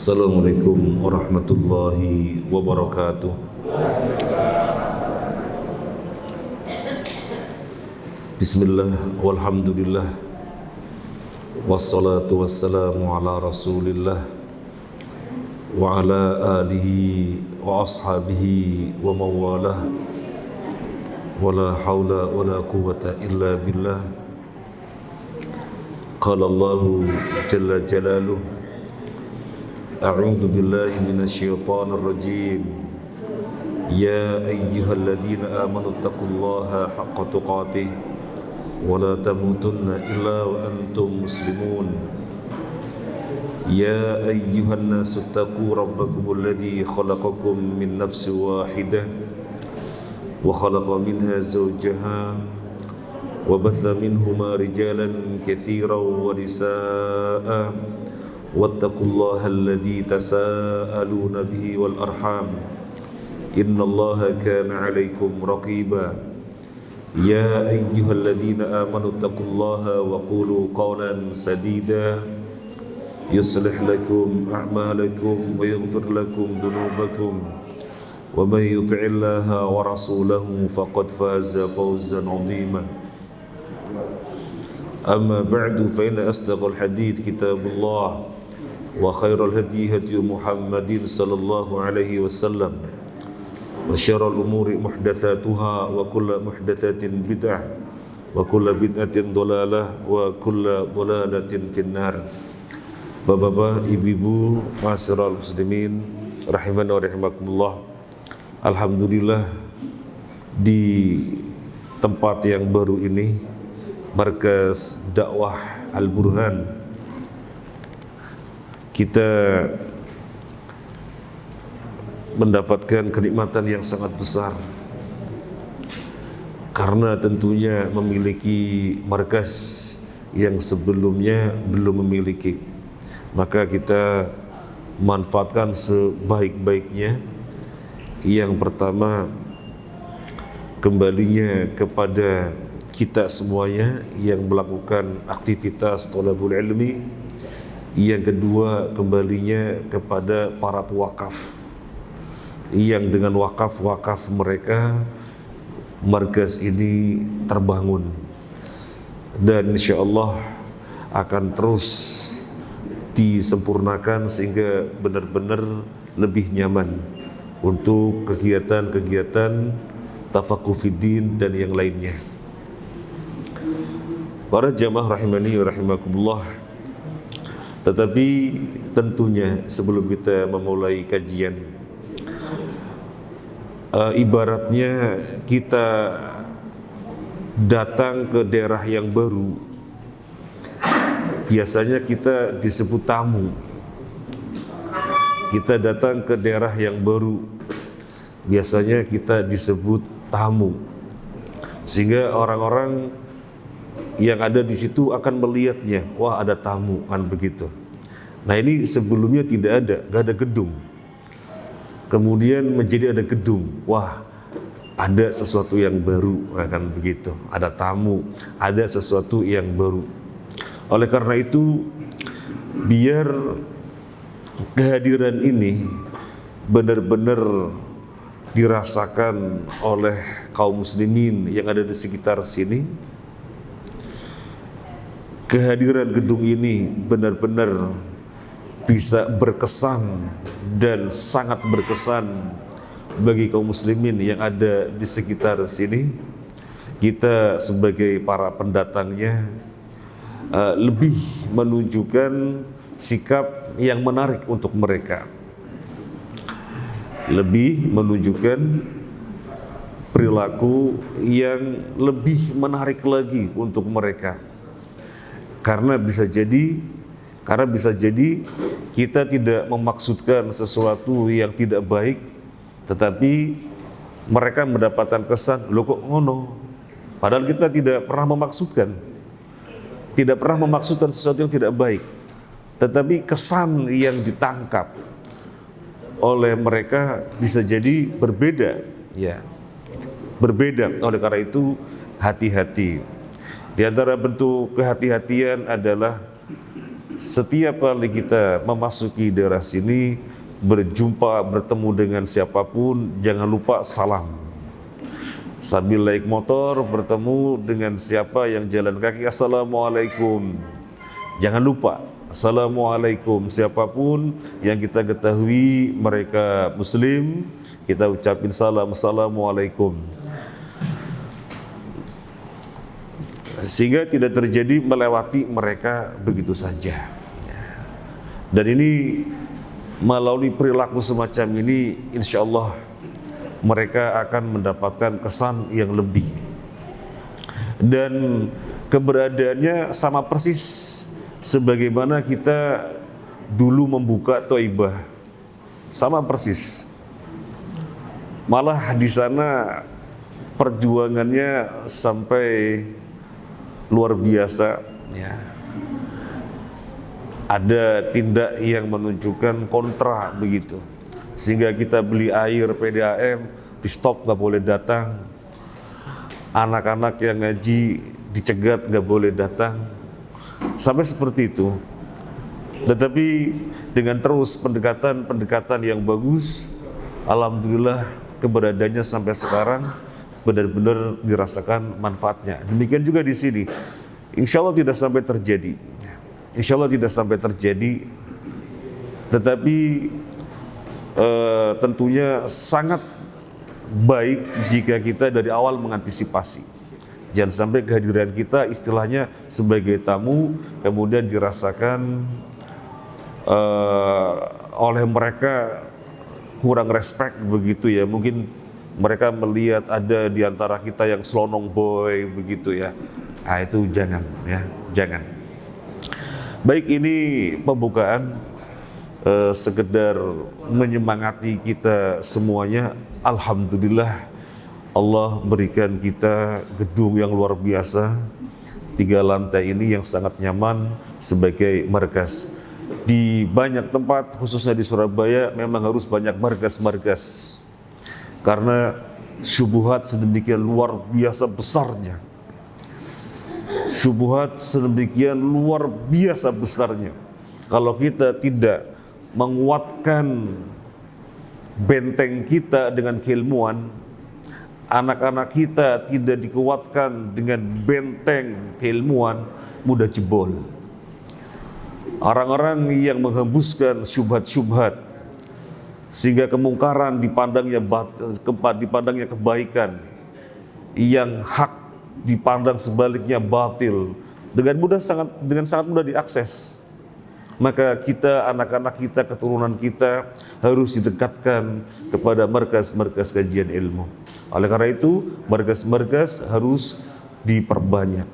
Assalamualaikum warahmatullahi wabarakatuh. Bismillah, walhamdulillah, wassalatu wassalamu ala rasulillah wa ala alihi wa ashabihi wa mawalah, wa la hawla wa la quwwata illa billah. Qala Allahu jalla jalaluh, a'udzu billahi minasyaitonir rajim. Ya ayyuhalladzina amanu taqullaha haqqa tuqatih wa la tamutunna illa wa antum muslimun. Ya ayyuhan nasu taqu rabbakumul ladzi khalaqakum min nafsin wahidah wa khalaqa minha zawjaha wa batha minhuma rijalan katsiran wa nisaa'a wattaqullaha alladzi tasaaluna bihi wal arham innallaha kana 'alaikum raqiba. Ya ayyuhalladzina amanu taqullaha wa qulu qawlan sadida yuslih lakum a'malakum wa yaghfir lakum dhunubakum wa may yuti'illaha wa rasulahu faqad faza fawzan 'azima. Amma ba'du, fa inna asdaqal hadits kitabullah wa khairal hadi hadi Muhammadin sallallahu alaihi wasallam wa syarrul umuri muhdatsatuha wa kullu muhdatsatin bid'ah wa kullu bid'atin dhalalah wa kullu dhalalatin finnar. Bapak-bapak, ibu-ibu, ma'asyiral muslimin rahimani wa rahimakumullah. Alhamdulillah, di tempat yang baru ini, Markas Dakwah Al-Burhan, kita mendapatkan kenikmatan yang sangat besar karena tentunya memiliki markas yang sebelumnya belum memiliki. Maka kita manfaatkan sebaik-baiknya. Yang pertama, kembalinya kepada kita semuanya yang melakukan aktivitas thalabul ilmi. Yang kedua, kembalinya kepada para pewakaf yang dengan wakaf-wakaf mereka markas ini terbangun, dan insyaallah akan terus disempurnakan sehingga benar-benar lebih nyaman untuk kegiatan-kegiatan tafaqquh fiddin dan yang lainnya. Para jamaah rahimani wa rahimakumullah, tetapi tentunya sebelum kita memulai kajian, ibaratnya kita datang ke daerah yang baru, biasanya kita disebut tamu. Kita datang ke daerah yang baru, biasanya kita disebut tamu, sehingga orang-orang yang ada di situ akan melihatnya, wah ada tamu, kan begitu. Nah ini sebelumnya tidak ada, gak ada gedung. Kemudian menjadi ada gedung, wah ada sesuatu yang baru, kan begitu. Ada tamu, ada sesuatu yang baru. Oleh karena itu, biar kehadiran ini benar-benar dirasakan oleh kaum muslimin yang ada di sekitar sini, kehadiran gedung ini benar-benar bisa berkesan dan sangat berkesan bagi kaum muslimin yang ada di sekitar sini. Kita sebagai para pendatangnya lebih menunjukkan sikap yang menarik untuk mereka, lebih menunjukkan perilaku yang lebih menarik lagi untuk mereka. Karena bisa jadi kita tidak memaksudkan sesuatu yang tidak baik, tetapi mereka mendapatkan kesan, loh kok ngono, padahal kita tidak pernah memaksudkan sesuatu yang tidak baik, tetapi kesan yang ditangkap oleh mereka bisa jadi berbeda, ya, berbeda. Oleh karena itu hati-hati. Di antara bentuk kehati-hatian adalah setiap kali kita memasuki daerah sini, berjumpa, bertemu dengan siapapun, jangan lupa salam. Sambil naik motor, bertemu dengan siapa yang jalan kaki, assalamualaikum. Jangan lupa, assalamualaikum. Siapapun yang kita ketahui mereka muslim, kita ucapin salam, assalamualaikum. Sehingga tidak terjadi melewati mereka begitu saja. Dan ini melalui perilaku semacam ini, insya Allah mereka akan mendapatkan kesan yang lebih. Dan keberadaannya sama persis sebagaimana kita dulu membuka Thaibah, sama persis. Malah di sana perjuangannya sampai luar biasa, ya. Ada tindak yang menunjukkan kontra begitu, sehingga kita beli air PDAM di stop, nggak boleh datang. Anak-anak yang ngaji dicegat, nggak boleh datang, sampai seperti itu. Tetapi dengan terus pendekatan yang bagus, alhamdulillah keberadaannya sampai sekarang benar-benar dirasakan manfaatnya. Demikian juga di sini, insya Allah tidak sampai terjadi, insya Allah tidak sampai terjadi. Tetapi tentunya sangat baik jika kita dari awal mengantisipasi. Jangan sampai kehadiran kita istilahnya sebagai tamu kemudian dirasakan oleh mereka kurang respect begitu ya. Mungkin mereka melihat ada di antara kita yang selonong boy begitu ya. Nah, itu jangan ya, jangan. Baik, ini pembukaan sekedar menyemangati kita semuanya. Alhamdulillah Allah berikan kita gedung yang luar biasa, 3 lantai ini yang sangat nyaman sebagai markas. Di banyak tempat khususnya di Surabaya memang harus banyak markas-markas, karena syubhat sedemikian luar biasa besarnya. Syubhat sedemikian luar biasa besarnya. Kalau kita tidak menguatkan benteng kita dengan keilmuan, anak-anak kita tidak dikuatkan dengan benteng keilmuan, mudah jebol. Orang-orang yang menghembuskan syubhat-syubhat sehingga kemungkaran dipandangnya kebaikan, yang hak dipandang sebaliknya batil, dengan sangat mudah diakses. Maka kita, anak-anak kita, keturunan kita harus didekatkan kepada markas-markas kajian ilmu. Oleh karena itu, markas-markas harus diperbanyak.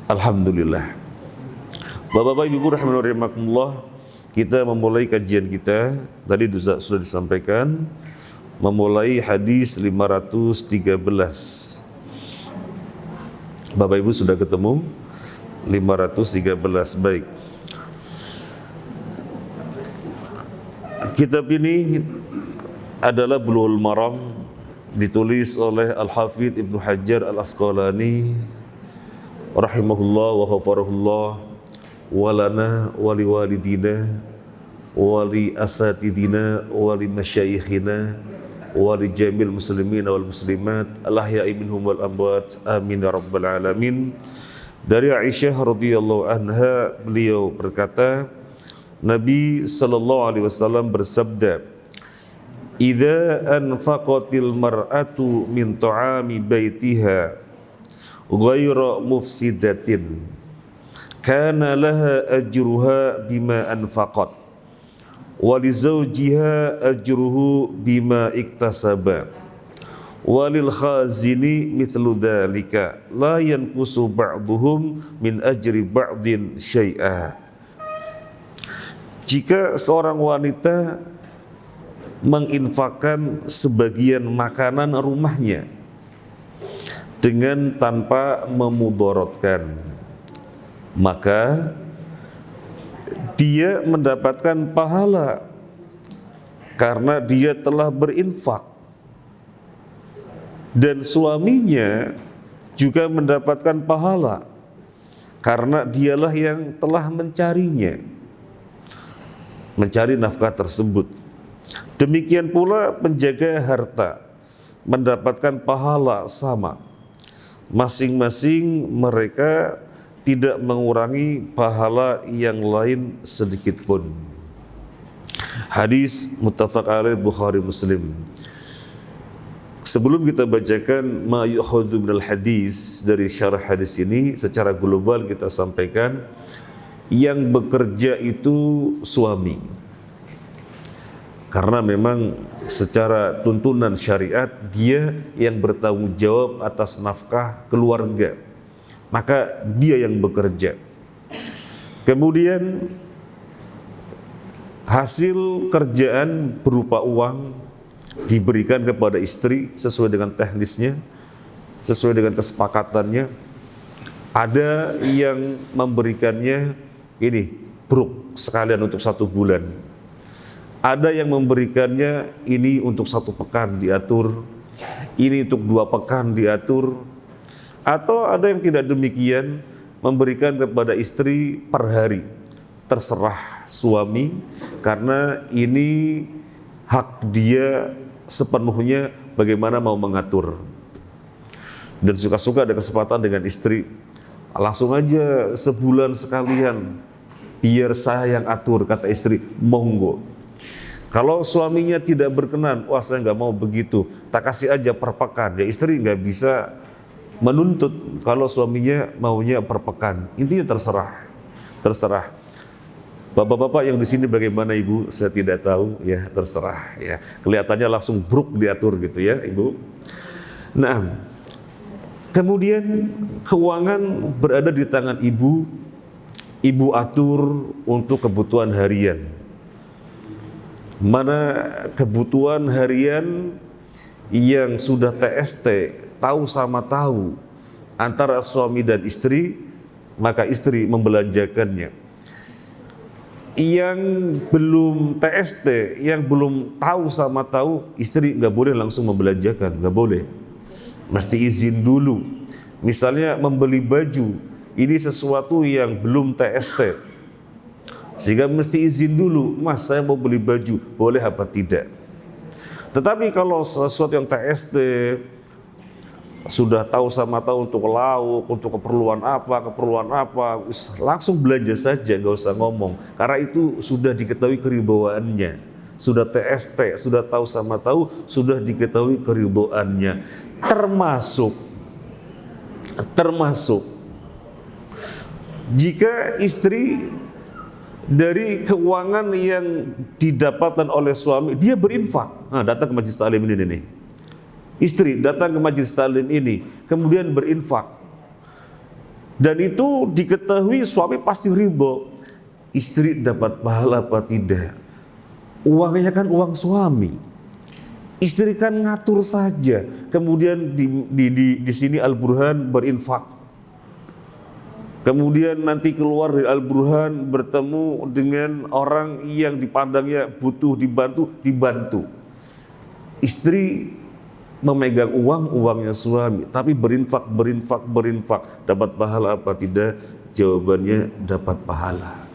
Alhamdulillah. Bapak-bapak, Ibu rahimakumullah, kita memulai kajian kita. Tadi sudah disampaikan, memulai hadis 513. Bapak Ibu sudah ketemu 513. Baik. Kitab ini adalah Bulughul Maram, ditulis oleh Al-Hafidh Ibnu Hajar Al-Asqalani rahimahullah wa ghafarahullah walana wali walidina wali asatidina wali masyayikhina wali jamil muslimin wal muslimat al-ahya'i minhum wal amwat, amin ya rabbal alamin. Dari Aisyah radhiyallahu anha, beliau berkata, Nabi sallallahu alaihi wasallam bersabda, "Idza anfaqatil mar'atu min ta'ami baitiha ghaira mufsidatin kana laha ajruha bima anfaqat wa li zawjiha ajruhu bima iktasaba wa lil khazini mithlu dzalika la yanqusu ba'duhum min ajri ba'din syai'a." Jika seorang wanita menginfakkan sebagian makanan rumahnya dengan tanpa memudaratkan, maka dia mendapatkan pahala karena dia telah berinfak, dan suaminya juga mendapatkan pahala karena dialah yang telah mencarinya, mencari nafkah tersebut. Demikian pula penjaga harta mendapatkan pahala sama. Masing-masing mereka tidak mengurangi pahala yang lain sedikit pun. Hadis muttafaq alaih Bukhari Muslim. Sebelum kita bacakan ma yu'khadhu minal hadis, dari syarah hadis ini secara global kita sampaikan, yang bekerja itu suami. Karena memang secara tuntunan syariat dia yang bertanggung jawab atas nafkah keluarga, maka dia yang bekerja. Kemudian hasil kerjaan berupa uang diberikan kepada istri sesuai dengan teknisnya, sesuai dengan kesepakatannya. Ada yang memberikannya ini bruk sekalian untuk 1 bulan. Ada yang memberikannya ini untuk 1 pekan diatur, ini untuk 2 pekan diatur. Atau ada yang tidak demikian, memberikan kepada istri per hari. Terserah suami, karena ini hak dia sepenuhnya bagaimana mau mengatur. Dan suka-suka ada kesempatan dengan istri, langsung aja sebulan sekalian, biar saya yang atur, kata istri, monggo. Kalau suaminya tidak berkenan, wah saya nggak mau begitu, tak kasih aja per pekan. Ya istri nggak bisa menuntut kalau suaminya maunya per pekan. Intinya terserah. Bapak-bapak yang di sini bagaimana ibu? Saya tidak tahu, ya terserah ya. Kelihatannya langsung bruk diatur gitu ya ibu. Nah, kemudian keuangan berada di tangan ibu. Ibu atur untuk kebutuhan harian. Mana kebutuhan harian yang sudah TST, tahu sama tahu antara suami dan istri, maka istri membelanjakannya. Yang belum TST, yang belum tahu sama tahu, istri nggak boleh langsung membelanjakan, nggak boleh. Mesti izin dulu. Misalnya membeli baju, ini sesuatu yang belum TST, sehingga mesti izin dulu, mas saya mau beli baju, boleh apa tidak. Tetapi kalau sesuatu yang TST, sudah tahu sama tahu untuk lauk, untuk keperluan apa, langsung belanja saja, nggak usah ngomong. Karena itu sudah diketahui keridhoannya, sudah TST, sudah tahu sama tahu, sudah diketahui keridhoannya. Termasuk jika istri dari keuangan yang didapatkan oleh suami, dia berinfak. Nah, datang ke majlis taklim ini nih. Istri datang ke majlis taklim ini, kemudian berinfak. Dan itu diketahui suami pasti ridho. Istri dapat pahala apa tidak? Uangnya kan uang suami. Istri kan ngatur saja. Kemudian di sini Al-Burhan berinfak. Kemudian nanti keluar dari Al-Burhan bertemu dengan orang yang dipandangnya butuh dibantu. Istri memegang uangnya suami, tapi berinfak. Dapat pahala apa tidak? Jawabannya dapat pahala.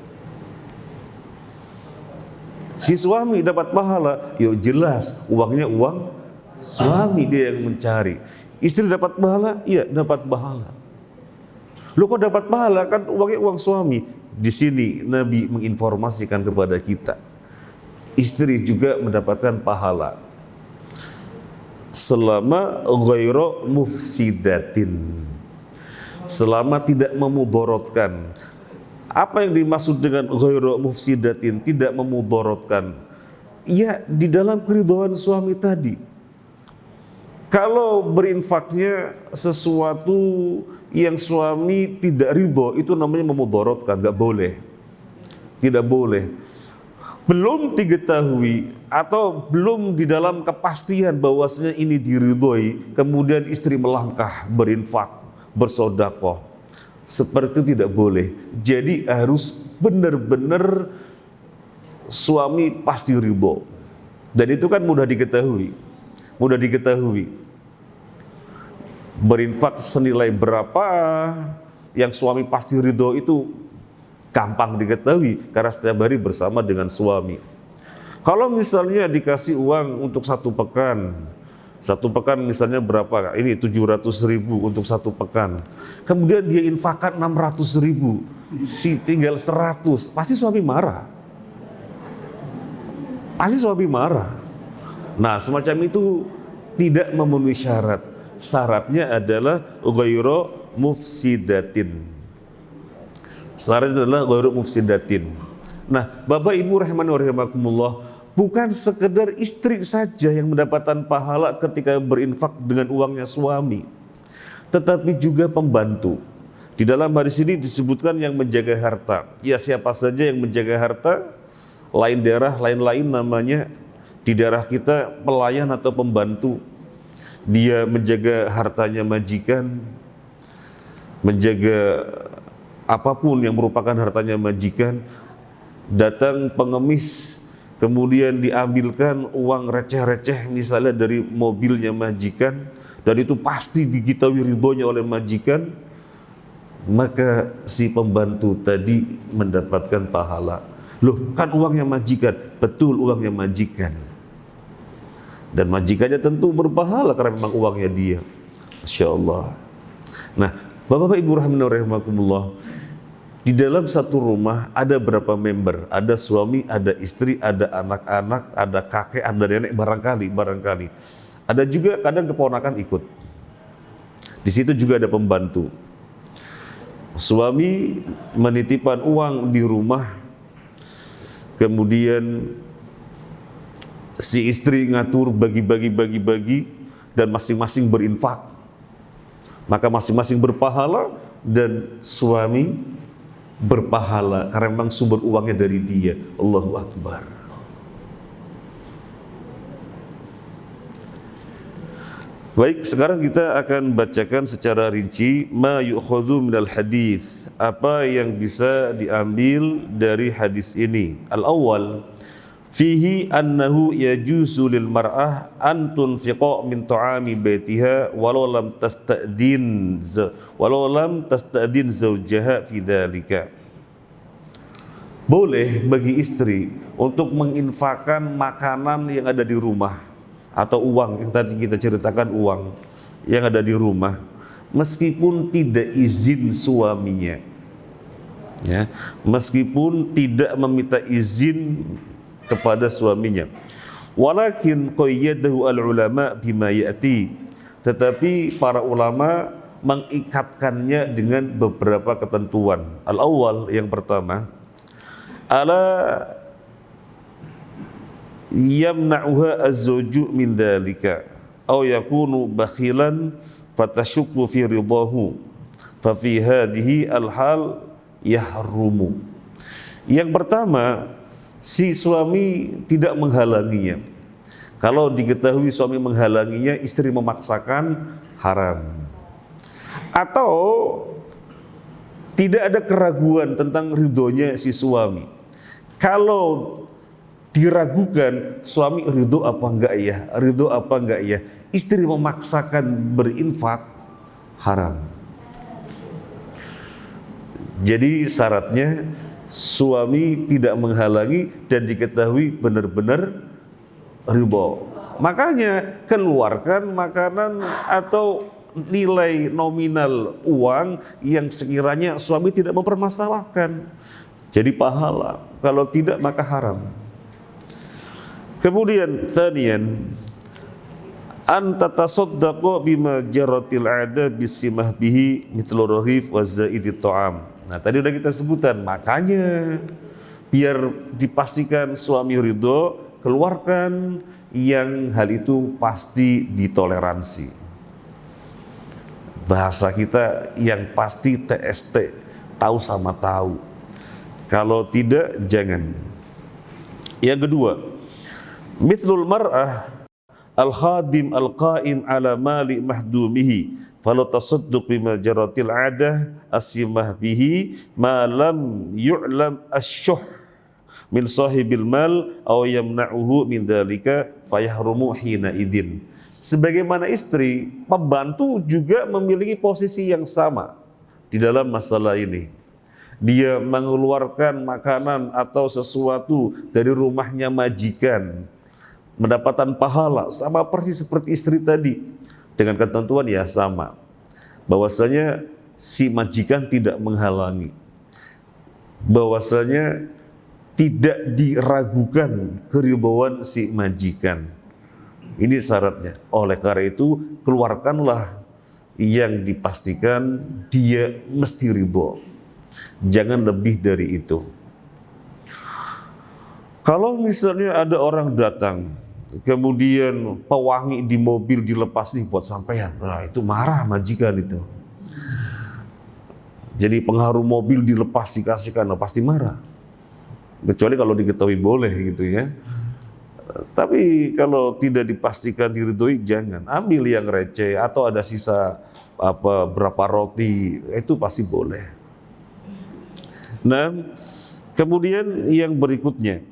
Si suami dapat pahala, yuk jelas uangnya uang suami, dia yang mencari. Istri dapat pahala, iya dapat pahala. Lu kok dapat pahala, kan uangnya uang suami. Di sini Nabi menginformasikan kepada kita, istri juga mendapatkan pahala selama ghairu mufsidatin, selama tidak memudorotkan. Apa yang dimaksud dengan ghairu mufsidatin, tidak memudorotkan? Ya, di dalam keridhaan suami tadi. Kalau berinfaknya sesuatu yang suami tidak ridho, itu namanya memudorotkan, nggak boleh, tidak boleh. Belum diketahui atau belum di dalam kepastian bahwasanya ini diridhoi, kemudian istri melangkah berinfak, bersedekah, seperti itu tidak boleh. Jadi harus benar-benar suami pasti ridho, dan itu kan mudah diketahui. Berinfak senilai berapa, yang suami pasti ridho itu gampang diketahui karena setiap hari bersama dengan suami. Kalau misalnya dikasih uang untuk satu pekan misalnya berapa? Ini 700.000 untuk satu pekan. Kemudian dia infakkan 600.000, si tinggal 100, pasti suami marah. Pasti suami marah. Nah, semacam itu tidak memenuhi syarat. Syaratnya adalah ghairu mufsidatin. Syaratnya adalah ghairu mufsidatin. Nah, Bapak Ibu rahimani wa rahimakumullah, bukan sekedar istri saja yang mendapatkan pahala ketika berinfak dengan uangnya suami, tetapi juga pembantu. Di dalam hadis ini disebutkan yang menjaga harta. Ya, siapa saja yang menjaga harta, lain daerah, lain-lain namanya. Di daerah kita pelayan atau pembantu. Dia menjaga hartanya majikan, menjaga apapun yang merupakan hartanya majikan. Datang pengemis, kemudian diambilkan uang receh-receh misalnya dari mobilnya majikan, dan itu pasti diketahui ridhonya oleh majikan, maka si pembantu tadi mendapatkan pahala. Loh, kan uangnya majikan? Betul, uangnya majikan. Dan majikannya tentu berpahala karena memang uangnya dia. Masya Allah. Nah, Bapak Ibu rahimani wa rahimakumullah, di dalam satu rumah ada berapa member? Ada suami, ada istri, ada anak-anak, ada kakek, ada nenek, barangkali. Ada juga kadang keponakan ikut. Di situ juga ada pembantu. Suami menitipkan uang di rumah, kemudian si istri ngatur bagi-bagi dan masing-masing berinfak. Maka masing-masing berpahala dan suami berpahala karena memang sumber uangnya dari dia. Allahu Akbar. Baik, sekarang kita akan bacakan secara rinci ma yu'khadhu minal hadis, apa yang bisa diambil dari hadis ini. Al-awwal, fihi annahu yajuzu lil mar'ah an tunfiqa min ta'ami baitiha walau lam tasta'din zawjaha fi dzalika. Boleh bagi istri untuk menginfakkan makanan yang ada di rumah atau uang yang tadi kita ceritakan, uang yang ada di rumah, meskipun tidak izin suaminya, ya, meskipun tidak meminta izin kepada suaminya. Walakin qayyadahu al-ulama bima ya'ti, tetapi para ulama mengikatkannya dengan beberapa ketentuan. Al-awwal, yang pertama, ala yamna'uha az-zawju min dzalika aw yakunu bakhilan fatashukku fi ridahu fa fi hadhihi al-hal yahrumu. Yang pertama, si suami tidak menghalanginya. Kalau diketahui suami menghalanginya, istri memaksakan, haram. Atau tidak ada keraguan tentang ridhonya si suami. Kalau diragukan, suami ridho apa enggak ya, istri memaksakan berinfak, haram. Jadi syaratnya suami tidak menghalangi dan diketahui benar-benar ridho. Makanya keluarkan makanan atau nilai nominal uang yang sekiranya suami tidak mempermasalahkan, jadi pahala. Kalau tidak, maka haram. Kemudian tsaniyan, an tatasaddaqu bima jaratil 'ada bisimah bihi mithlu rahif wa zaidi ta'am. Nah, tadi udah kita sebutkan, makanya biar dipastikan suami ridho, keluarkan yang hal itu pasti ditoleransi. Bahasa kita yang pasti TST, tahu sama tahu. Kalau tidak, jangan. Yang kedua, mithlul mar'ah al-khadim al-qa'im ala mali mahdumihi falau tasadduq bima jaratil 'adah asimah bihi ma lam yu'lam asy-syuh min sahibil mal aw yamna'uhu min dzalika fayahrumu hina idzin. Sebagaimana istri, pembantu juga memiliki posisi yang sama. di dalam masalah ini. Dia mengeluarkan makanan atau sesuatu dari rumahnya majikan, mendapatkan pahala sama persis seperti istri tadi. Dengan ketentuan ya sama, bahwasanya si majikan tidak menghalangi, bahwasanya tidak diragukan keridhaan si majikan. Ini syaratnya. Oleh karena itu, keluarkanlah yang dipastikan dia mesti ridho. Jangan lebih dari itu. Kalau misalnya ada orang datang, kemudian pewangi di mobil dilepas nih buat sampean, nah itu marah majikan itu. Jadi pengharum mobil dilepas dikasihkan, nah pasti marah. Kecuali kalau diketahui boleh gitu ya. Tapi kalau tidak dipastikan diridhoi, jangan. Ambil yang receh atau ada sisa berapa roti, itu pasti boleh. Nah, kemudian yang berikutnya,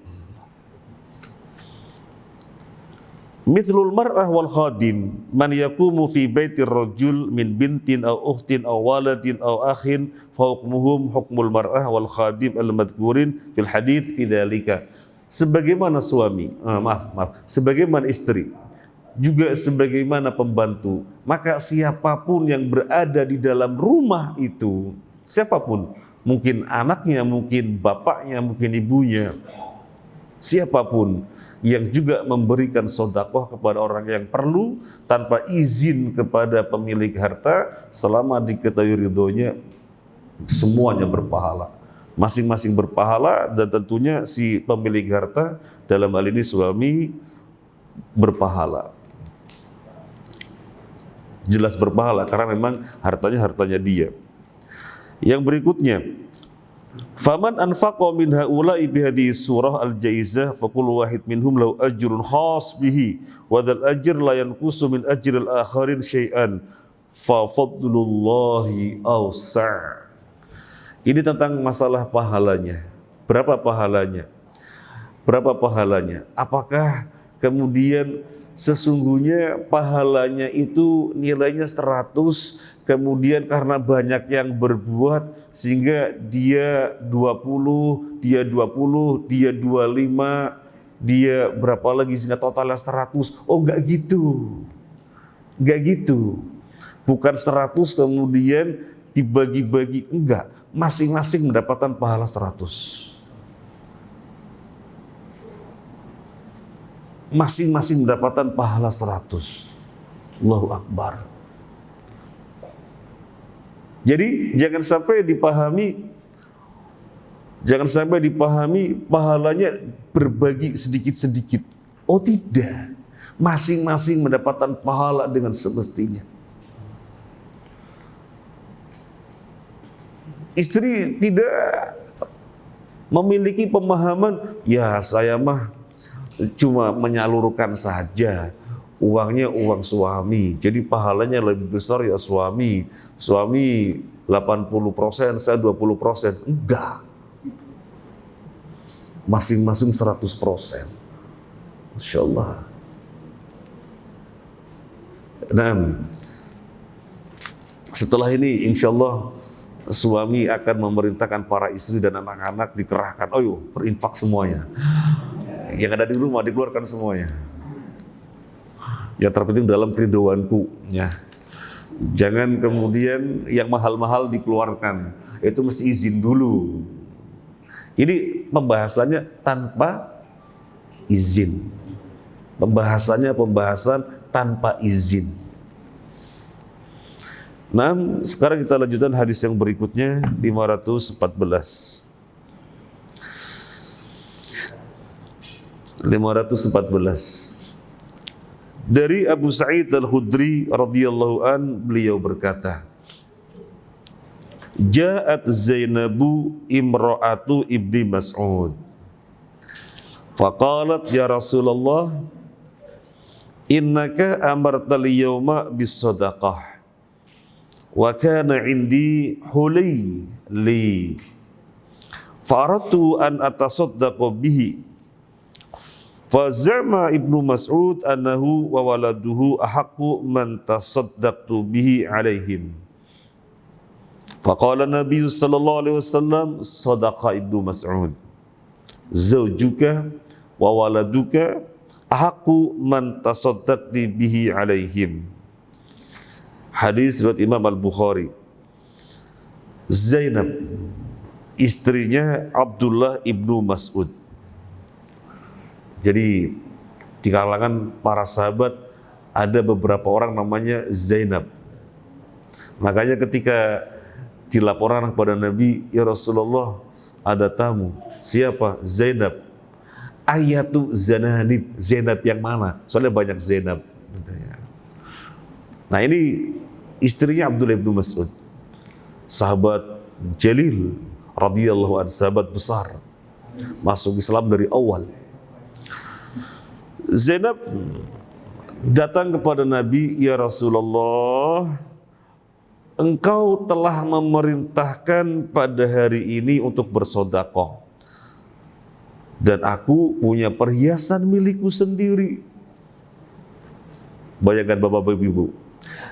mithlul mar'ah wal khadim man yakumu fi baitir rajul min bintin aw ukhtin aw waladin aw akhin fa hukmuhum hukmul mar'ah wal khadim al madhkurin fil hadits fi dzalika. Sebagaimana suami, sebagaimana istri, juga sebagaimana pembantu, maka siapapun yang berada di dalam rumah itu, siapapun, mungkin anaknya, mungkin bapaknya, mungkin ibunya, siapapun yang juga memberikan sedekah kepada orang yang perlu tanpa izin kepada pemilik harta, selama diketahui ridhonya, semuanya berpahala. Masing-masing berpahala, dan tentunya si pemilik harta, dalam hal ini suami, berpahala. Jelas berpahala karena memang hartanya dia. Yang berikutnya, faman anfaqa min haula'i bi hadhihi surah al-jaizah fa kullu wahid minhum lahu ajrun khas bihi wa dzal ajr la yanqusu min ajril akharin syai'an fa fadlullahi awsa'. Ini tentang masalah pahalanya. Berapa pahalanya? Berapa pahalanya? Apakah kemudian sesungguhnya pahalanya itu nilainya 100, kemudian karena banyak yang berbuat sehingga dia 20, dia 20, dia 25, dia berapa lagi sehingga totalnya 100. Oh, enggak gitu. Enggak gitu. Bukan 100 kemudian dibagi-bagi, enggak. Masing-masing mendapatkan pahala 100. Masing-masing mendapatkan pahala 100. Allahu Akbar. Jadi jangan sampai dipahami pahalanya berbagi sedikit-sedikit. Oh tidak. Masing-masing mendapatkan pahala dengan semestinya. Istri tidak memiliki pemahaman, ya saya mah cuma menyalurkan saja, uangnya uang suami, jadi pahalanya lebih besar ya suami 80%, saya 20%. Enggak, masing-masing 100%. Masya Allah. Nah, setelah ini insya Allah suami akan memerintahkan para istri dan anak-anak dikerahkan, ayo berinfak semuanya. Yang ada di rumah dikeluarkan semuanya. Yang terpenting dalam keridhoanku, ya. Jangan kemudian yang mahal-mahal dikeluarkan. Itu mesti izin dulu. Ini pembahasannya tanpa izin. Pembahasan tanpa izin. Nah, sekarang kita lanjutkan hadis yang berikutnya, 514. 514. Dari Abu Sa'id Al-Khudri radhiyallahu an, beliau berkata, Ja'at Zainabu imra'atu ibni Mas'ud. Faqalat ya Rasulullah, innaka amartal yawma bis sadaqah. Wa kana indi hulay li faratu an atasaddaqu bihi fazama ibnu Mas'ud annahu wa waladuhu ahaqqu man tasaddaqtu bihi alaihim Faqala Nabi sallallahu alaihi wasallam, sadaqa Ibnu Mas'ud, zaujuka wa waladuka ahaqqu man tasaddaqti bihi alaihim. Hadis riwayat Imam Al-Bukhari. Zainab, istrinya Abdullah Ibnu Mas'ud. Jadi di kalangan para sahabat ada beberapa orang namanya Zainab. Makanya ketika dilaporkan kepada Nabi, ya Rasulullah, ada tamu. Siapa? Zainab. Ayatu Zananib. Zainab yang mana? Soalnya banyak Zainab. Nah, ini istrinya Abdullah bin Mas'ud, sahabat jalil radhiyallahu anhu, sahabat besar, masuk Islam dari awal. Zainab datang kepada Nabi, ya Rasulullah, engkau telah memerintahkan pada hari ini untuk bersedekah, dan aku punya perhiasan milikku sendiri. Bayangkan Bapak Ibu,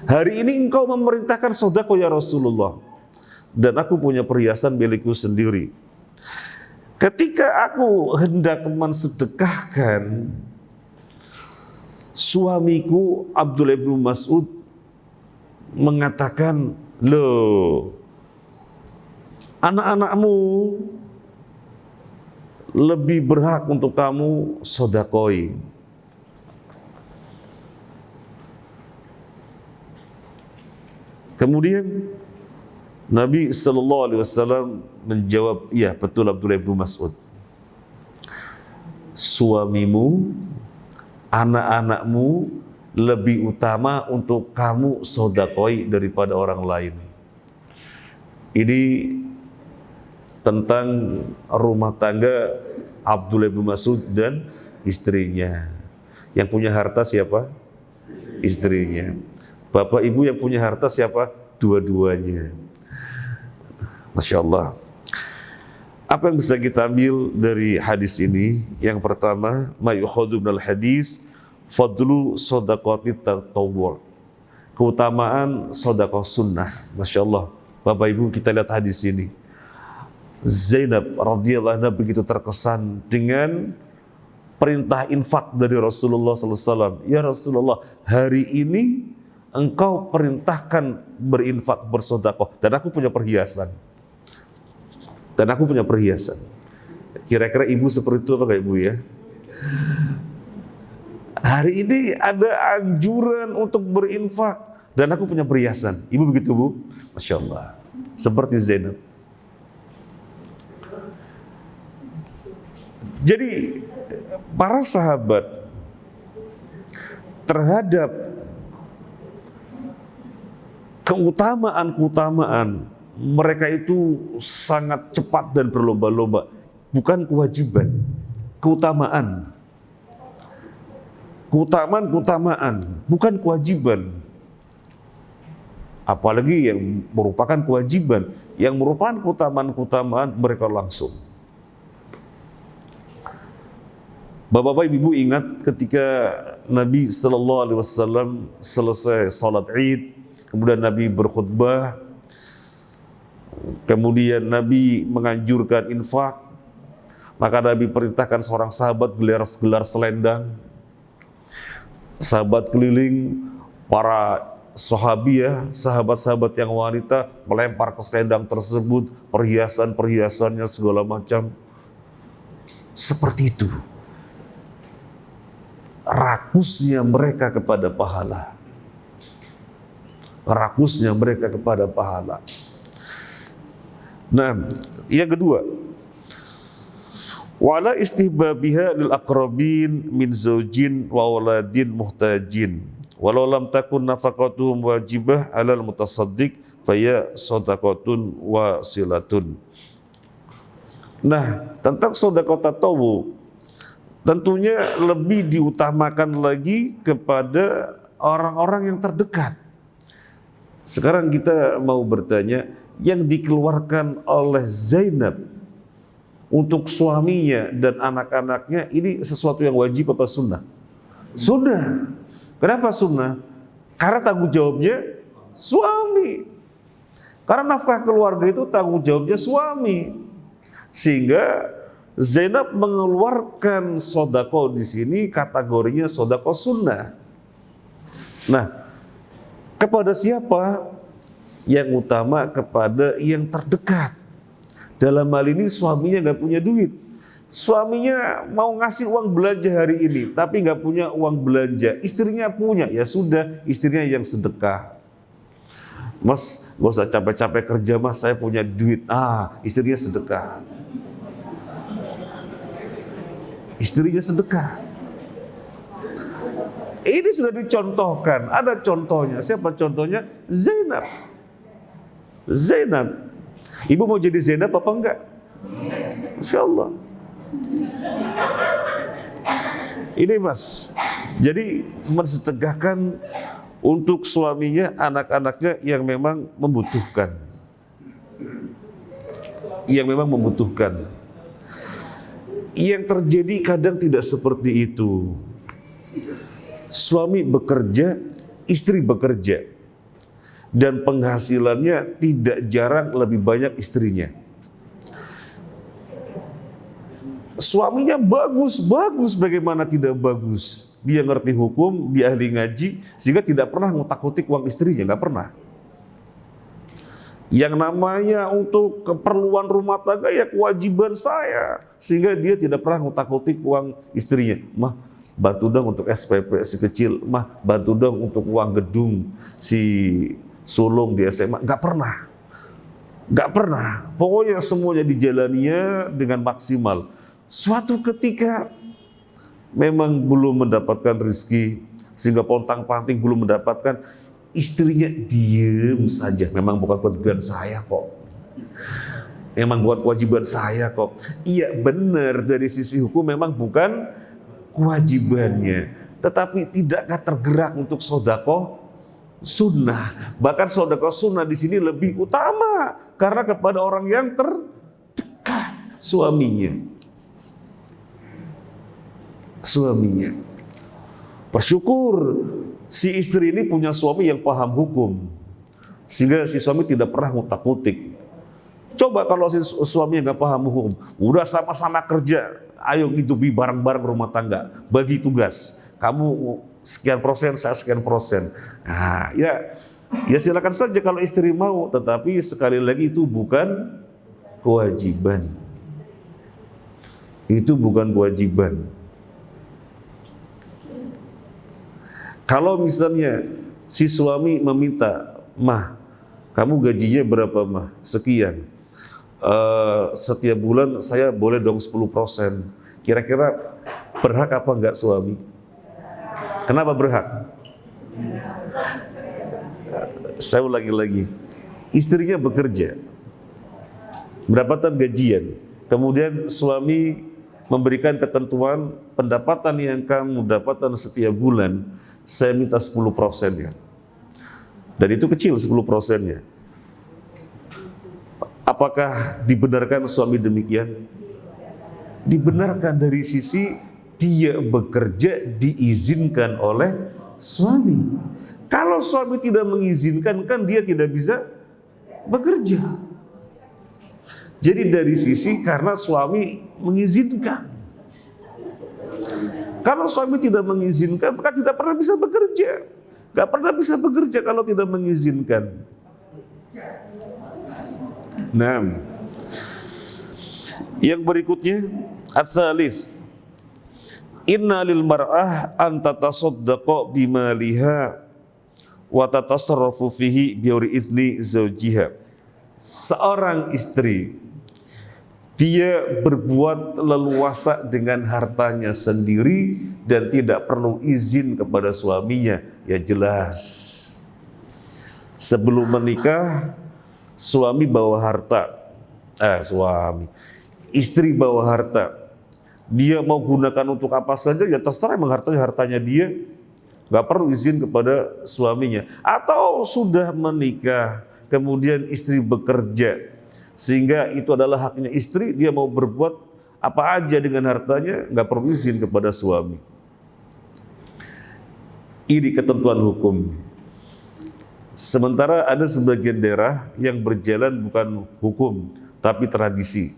hari ini engkau memerintahkan sedekah ya Rasulullah, dan aku punya perhiasan milikku sendiri. Ketika aku hendak mensedekahkan, suamiku Abdullah bin Mas'ud mengatakan, loh, anak-anakmu lebih berhak untuk kamu sedekoi. Kemudian Nabi sallallahu alaihi wasallam menjawab, iya betul Abdullah bin Mas'ud, suamimu, anak-anakmu lebih utama untuk kamu sedekoi daripada orang lain. Ini tentang rumah tangga Abdullah bin Mas'ud dan istrinya. Yang punya harta siapa? Istrinya. Bapak ibu yang punya harta siapa? Dua-duanya. Masya Allah. Apa yang bisa kita ambil dari hadis ini? Yang pertama, ma yukhadhu minal hadis fadlu shadaqati tatawwu'. Keutamaan sedekah sunnah. Masya Allah. Bapak ibu, kita lihat hadis ini. Zainab radhiyallahu anha begitu terkesan dengan perintah infak dari Rasulullah SAW. Ya Rasulullah, hari ini engkau perintahkan berinfak, bersedekah, dan aku punya perhiasan. Kira-kira ibu seperti itu apa enggak ibu ya? Hari ini ada anjuran untuk berinfak dan aku punya perhiasan. Ibu begitu bu? Masya Allah. Seperti Zainab. Jadi para sahabat terhadap keutamaan mereka itu sangat cepat dan berlomba-lomba. Bukan kewajiban, keutamaan, bukan kewajiban. Apalagi yang merupakan kewajiban, yang merupakan keutamaan mereka langsung. Bapak-bapak, ibu ingat ketika Nabi Sallallahu Alaihi Wasallam selesai salat Id, kemudian Nabi berkhutbah, kemudian Nabi menganjurkan infak, maka Nabi perintahkan seorang sahabat gelar selendang, sahabat keliling, para sahabiah, sahabat-sahabat yang wanita melempar ke selendang tersebut perhiasan-perhiasannya segala macam. Seperti itu rakusnya mereka kepada pahala. Nah, yang kedua, wala istihbabiha lil aqrabin min zaujin wa waladin muhtajin walau lam takun nafaqatuhum wajibah 'alal mutasaddiq faya shadaqatun wasilatun. Nah, tentang sedekah tatawwu tentunya lebih diutamakan lagi kepada orang-orang yang terdekat. Sekarang kita mau bertanya, yang dikeluarkan oleh Zainab untuk suaminya dan anak-anaknya ini sesuatu yang wajib apa sunnah? Sunnah. Kenapa sunnah? Karena tanggung jawabnya suami. Karena nafkah keluarga itu tanggung jawabnya suami. Sehingga Zainab mengeluarkan sodako di sini kategorinya sodako sunnah. Nah, kepada siapa? Yang utama kepada yang terdekat. Dalam hal ini suaminya nggak punya duit. Suaminya mau ngasih uang belanja hari ini, tapi nggak punya uang belanja. Istrinya punya, ya sudah, istrinya yang sedekah. Mas, gak usah capek-capek kerja mas, saya punya duit. Istrinya sedekah. Istrinya sedekah. Ini sudah dicontohkan, ada contohnya. Siapa contohnya? Zainab. Zainab. Ibu mau jadi Zainab apa enggak? Insya Allah. Ini mas, jadi mensedekahkan untuk suaminya, anak-anaknya yang memang membutuhkan. Yang memang membutuhkan. Yang terjadi kadang tidak seperti itu. Suami bekerja, istri bekerja. Dan penghasilannya tidak jarang lebih banyak istrinya. Suaminya bagus, bagaimana tidak bagus. Dia ngerti hukum, dia ahli ngaji, sehingga tidak pernah ngutak-ngutik uang istrinya, nggak pernah. Yang namanya untuk keperluan rumah tangga ya kewajiban saya, sehingga dia tidak pernah ngutak-ngutik uang istrinya. Mah, bantu dong untuk SPP si kecil, mah bantu dong untuk uang gedung si sulung di SMA, nggak pernah. Nggak pernah. Pokoknya semuanya dijalaninya dengan maksimal. Suatu ketika memang belum mendapatkan rezeki, sehingga pontang-panting belum mendapatkan, istrinya diem saja. Memang bukan kewajiban saya kok. Memang bukan kewajiban saya kok. Iya benar, dari sisi hukum memang bukan kewajibannya. Tetapi tidakkah tergerak untuk sodako sunnah? Bahkan sodako sunnah di sini lebih utama karena kepada orang yang terdekat, suaminya. Bersyukur si istri ini punya suami yang paham hukum, sehingga si suami tidak pernah ngutak-ngutik. Coba kalau si suami nggak paham hukum, udah sama-sama kerja, ayo hidupi bareng-bareng rumah tangga, bagi tugas. Kamu sekian persen, saya sekian persen. Nah, ya silakan saja kalau istri mau, tetapi sekali lagi itu bukan kewajiban. Itu bukan kewajiban. Kalau misalnya si suami meminta, mah, kamu gajinya berapa mah? Sekian. Setiap bulan saya boleh dong 10%. Kira-kira berhak apa enggak suami? Kenapa berhak? Saya ulangi lagi. Istrinya bekerja, mendapatkan gajian. Kemudian suami memberikan ketentuan pendapatan yang kamu dapatkan setiap bulan, saya minta 10%-nya. Dan itu kecil 10%-nya. Apakah dibenarkan suami demikian? Dibenarkan dari sisi dia bekerja diizinkan oleh suami. Kalau suami tidak mengizinkan, kan dia tidak bisa bekerja. Jadi dari sisi karena suami mengizinkan. Kalau suami tidak mengizinkan, maka tidak pernah bisa bekerja. Gak pernah bisa bekerja kalau tidak mengizinkan. Nah, yang berikutnya, ats-tsalits, inna lil mar'ah an tatasaddaqa bimaliha wa tatasarrafu fihi bi'uri idzni zawjiha. Seorang istri, dia berbuat leluasa dengan hartanya sendiri dan tidak perlu izin kepada suaminya. Ya jelas, sebelum menikah suami bawa harta, istri bawa harta, dia mau gunakan untuk apa saja ya terserah, emang hartanya dia, nggak perlu izin kepada suaminya. Atau sudah menikah kemudian istri bekerja, sehingga itu adalah haknya istri, dia mau berbuat apa aja dengan hartanya, nggak perlu izin kepada suami. Ini ketentuan hukum. Sementara ada sebagian daerah yang berjalan bukan hukum, tapi tradisi.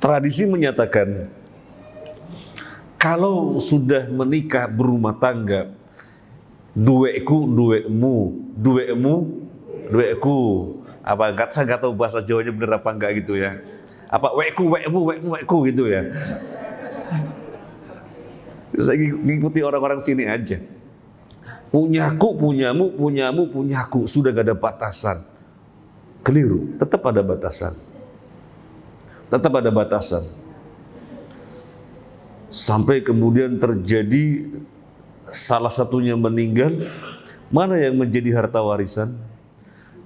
Tradisi menyatakan, kalau sudah menikah berumah tangga, duweku, duwekmu, duwekmu, duwekku. Saya nggak tahu bahasa Jawanya bener apa enggak gitu ya. Apa wekku, wekmu, wekmu, wekku gitu ya. Saya ngikuti orang-orang sini aja. Punyaku, punyamu, punyamu, punyaku. Sudah gak ada batasan. Keliru, tetap ada batasan. Tetap ada batasan. Sampai kemudian terjadi salah satunya meninggal, mana yang menjadi harta warisan?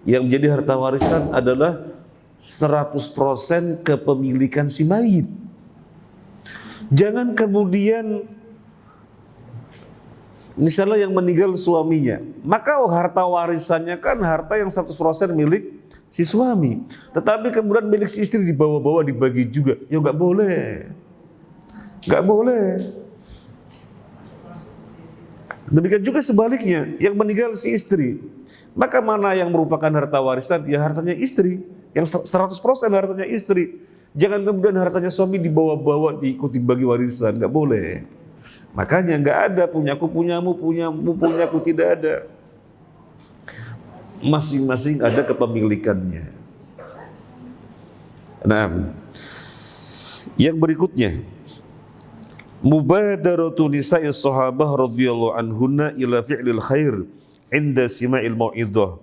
Yang menjadi harta warisan adalah 100% kepemilikan si mayit. Jangan kemudian misalnya yang meninggal suaminya, maka harta warisannya kan harta yang 100% milik si suami. Tetapi kemudian milik si istri dibawa-bawa dibagi juga. Ya nggak boleh. Nggak boleh. Demikian juga sebaliknya, yang meninggal si istri. Maka mana yang merupakan harta warisan? Ya hartanya istri. Yang 100% hartanya istri. Jangan kemudian hartanya suami dibawa-bawa diikuti bagi warisan. Nggak boleh. Makanya nggak ada punyaku, punyamu, punyamu, punyaku, tidak ada. Masing-masing ada kepemilikannya. Nah, yang berikutnya, mubadaratu nisa'i sahabah radhiyallahu anhunna ila fi'lil khair inda sima'il mau'idhah.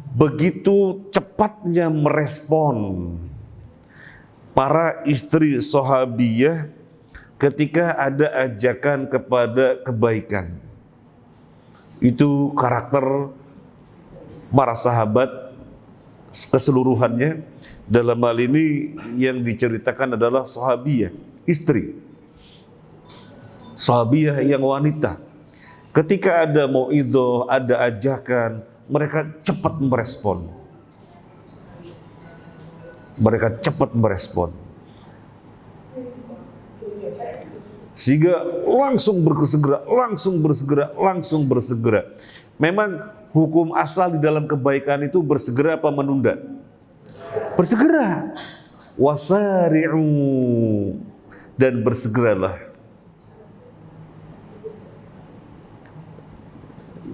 Begitu cepatnya merespon para istri sahabiyah ketika ada ajakan kepada kebaikan. Itu karakter para sahabat keseluruhannya. Dalam hal ini yang diceritakan adalah sahabiyah, istri. Sahabiyah yang wanita. Ketika ada mau'idhah, ada ajakan, mereka cepat merespon. Mereka cepat merespon. Sehingga langsung bersegera. Memang hukum asal di dalam kebaikan itu bersegera apa menunda? Bersegera. Wasari'u, dan bersegeralah.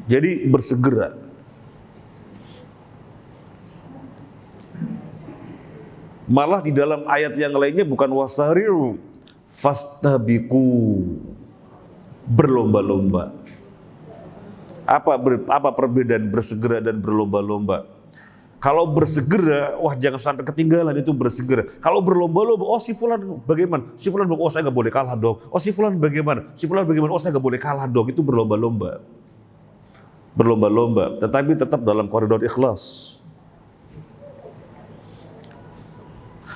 Jadi bersegera. Malah di dalam ayat yang lainnya bukan wasari'u, fastabiqu, berlomba-lomba. Apa perbedaan bersegera dan berlomba-lomba? Kalau bersegera, wah jangan sampai ketinggalan, itu bersegera. Kalau berlomba-lomba, oh si fulan bagaimana? Si fulan, oh saya nggak boleh kalah dong. Oh si fulan bagaimana? Si fulan bagaimana? Oh saya nggak boleh kalah dong. Itu berlomba-lomba. Berlomba-lomba, tetapi tetap dalam koridor ikhlas.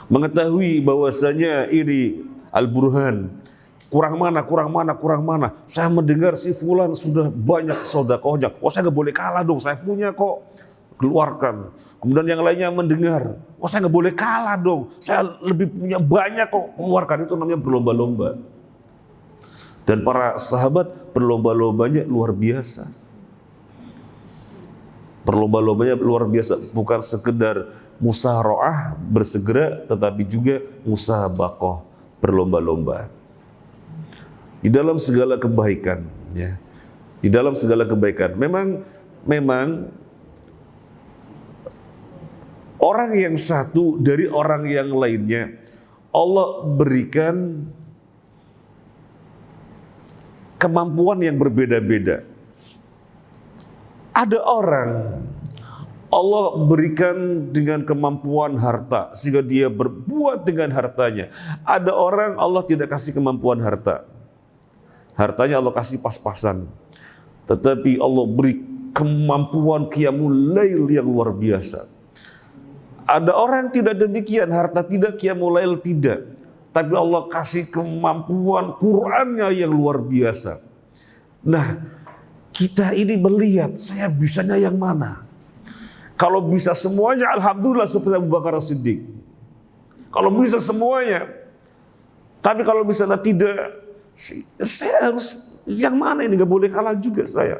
Mengetahui bahwasanya ini al-burhan, kurang mana. Saya mendengar si fulan sudah banyak sedekahnya. Oh saya nggak boleh kalah dong, saya punya kok, keluarkan. Kemudian yang lainnya mendengar, oh saya nggak boleh kalah dong, saya lebih punya banyak kok, keluarkan. Itu namanya berlomba-lomba. Dan para sahabat berlomba-lombanya luar biasa. Berlomba-lombanya luar biasa, bukan sekedar musara'ah bersegera, tetapi juga musabaqah, berlomba-lomba di dalam segala kebaikan, ya. Di dalam segala kebaikan. Memang orang yang satu dari orang yang lainnya Allah berikan kemampuan yang berbeda-beda. Ada orang Allah berikan dengan kemampuan harta sehingga dia berbuat dengan hartanya. Ada orang Allah tidak kasih kemampuan harta. Hartanya Allah kasih pas-pasan. Tetapi Allah beri kemampuan qiyamul lail yang luar biasa. Ada orang tidak demikian, harta tidak, qiyamul lail tidak. Tapi Allah kasih kemampuan Qur'annya yang luar biasa. Nah, kita ini melihat saya bisanya yang mana? Kalau bisa semuanya, alhamdulillah seperti Abu Bakar As-Siddiq. Kalau bisa semuanya, Tapi kalau misalnya tidak, saya harus yang mana ini, nggak boleh kalah juga saya.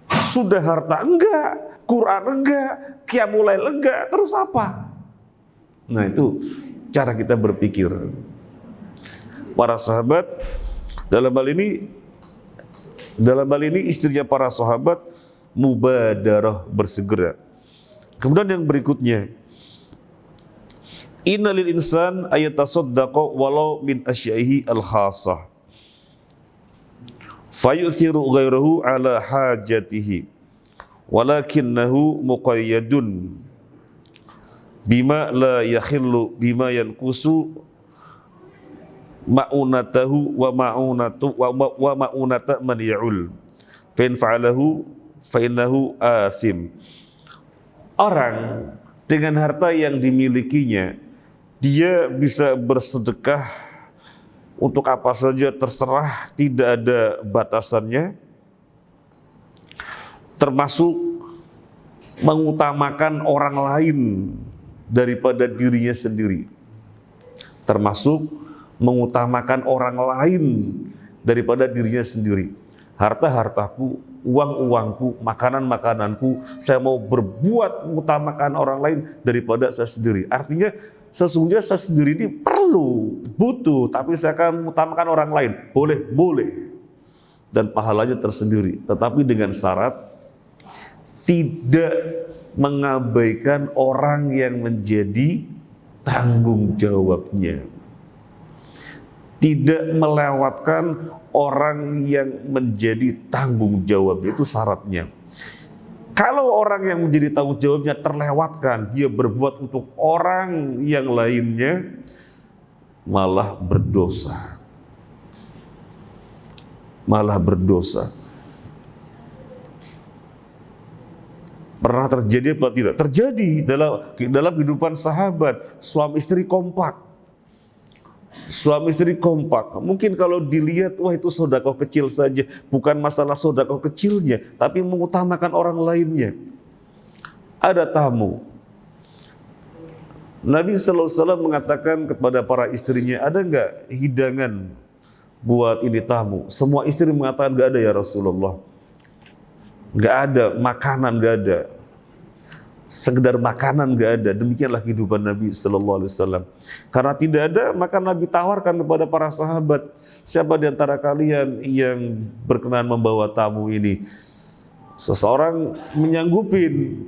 Sudah harta enggak, Quran enggak, Qiyamul Lail enggak, terus apa? Nah itu cara kita berpikir. Para sahabat dalam hal ini istrinya para sahabat mubadarah, bersegera. Kemudian yang berikutnya, innalil insan ayatasaddaqa walau min asyaihi al-khasah fayuthiru ghairahu ala hajatihi walakinnahu muqayyadun bima la yakhillu bima yanqusu ma'unatahu wa ma'unata man ya'ul fa in fa'alahu fa innahu athim. Orang dengan harta yang dimilikinya, dia bisa bersedekah untuk apa saja terserah, tidak ada batasannya, termasuk mengutamakan orang lain daripada dirinya sendiri, termasuk mengutamakan orang lain daripada dirinya sendiri. Harta-hartaku, uang-uangku, makanan-makananku, saya mau berbuat mengutamakan orang lain daripada saya sendiri. Artinya sesungguhnya saya sendiri ini perlu, butuh, tapi saya akan mengutamakan orang lain. Boleh. Dan pahalanya tersendiri. Tetapi dengan syarat tidak mengabaikan orang yang menjadi tanggung jawabnya. Tidak melewatkan orang yang menjadi tanggung jawabnya, itu syaratnya. Kalau orang yang menjadi tanggung jawabnya terlewatkan, dia berbuat untuk orang yang lainnya, malah berdosa. Malah berdosa. Pernah terjadi apa tidak? Terjadi dalam kehidupan sahabat, suami istri kompak. Suami istri kompak. Mungkin kalau dilihat, wah itu sedekah kecil saja. Bukan masalah sedekah kecilnya, tapi mengutamakan orang lainnya. Ada tamu. Nabi SAW mengatakan kepada para istrinya, ada enggak hidangan buat ini tamu? Semua istri mengatakan, enggak ada ya Rasulullah. Enggak ada, makanan enggak ada. Sekedar makanan enggak ada. Demikianlah kehidupan Nabi SAW. Karena tidak ada, maka Nabi tawarkan kepada para sahabat, siapa di antara kalian yang berkenan membawa tamu ini? Seseorang menyanggupin,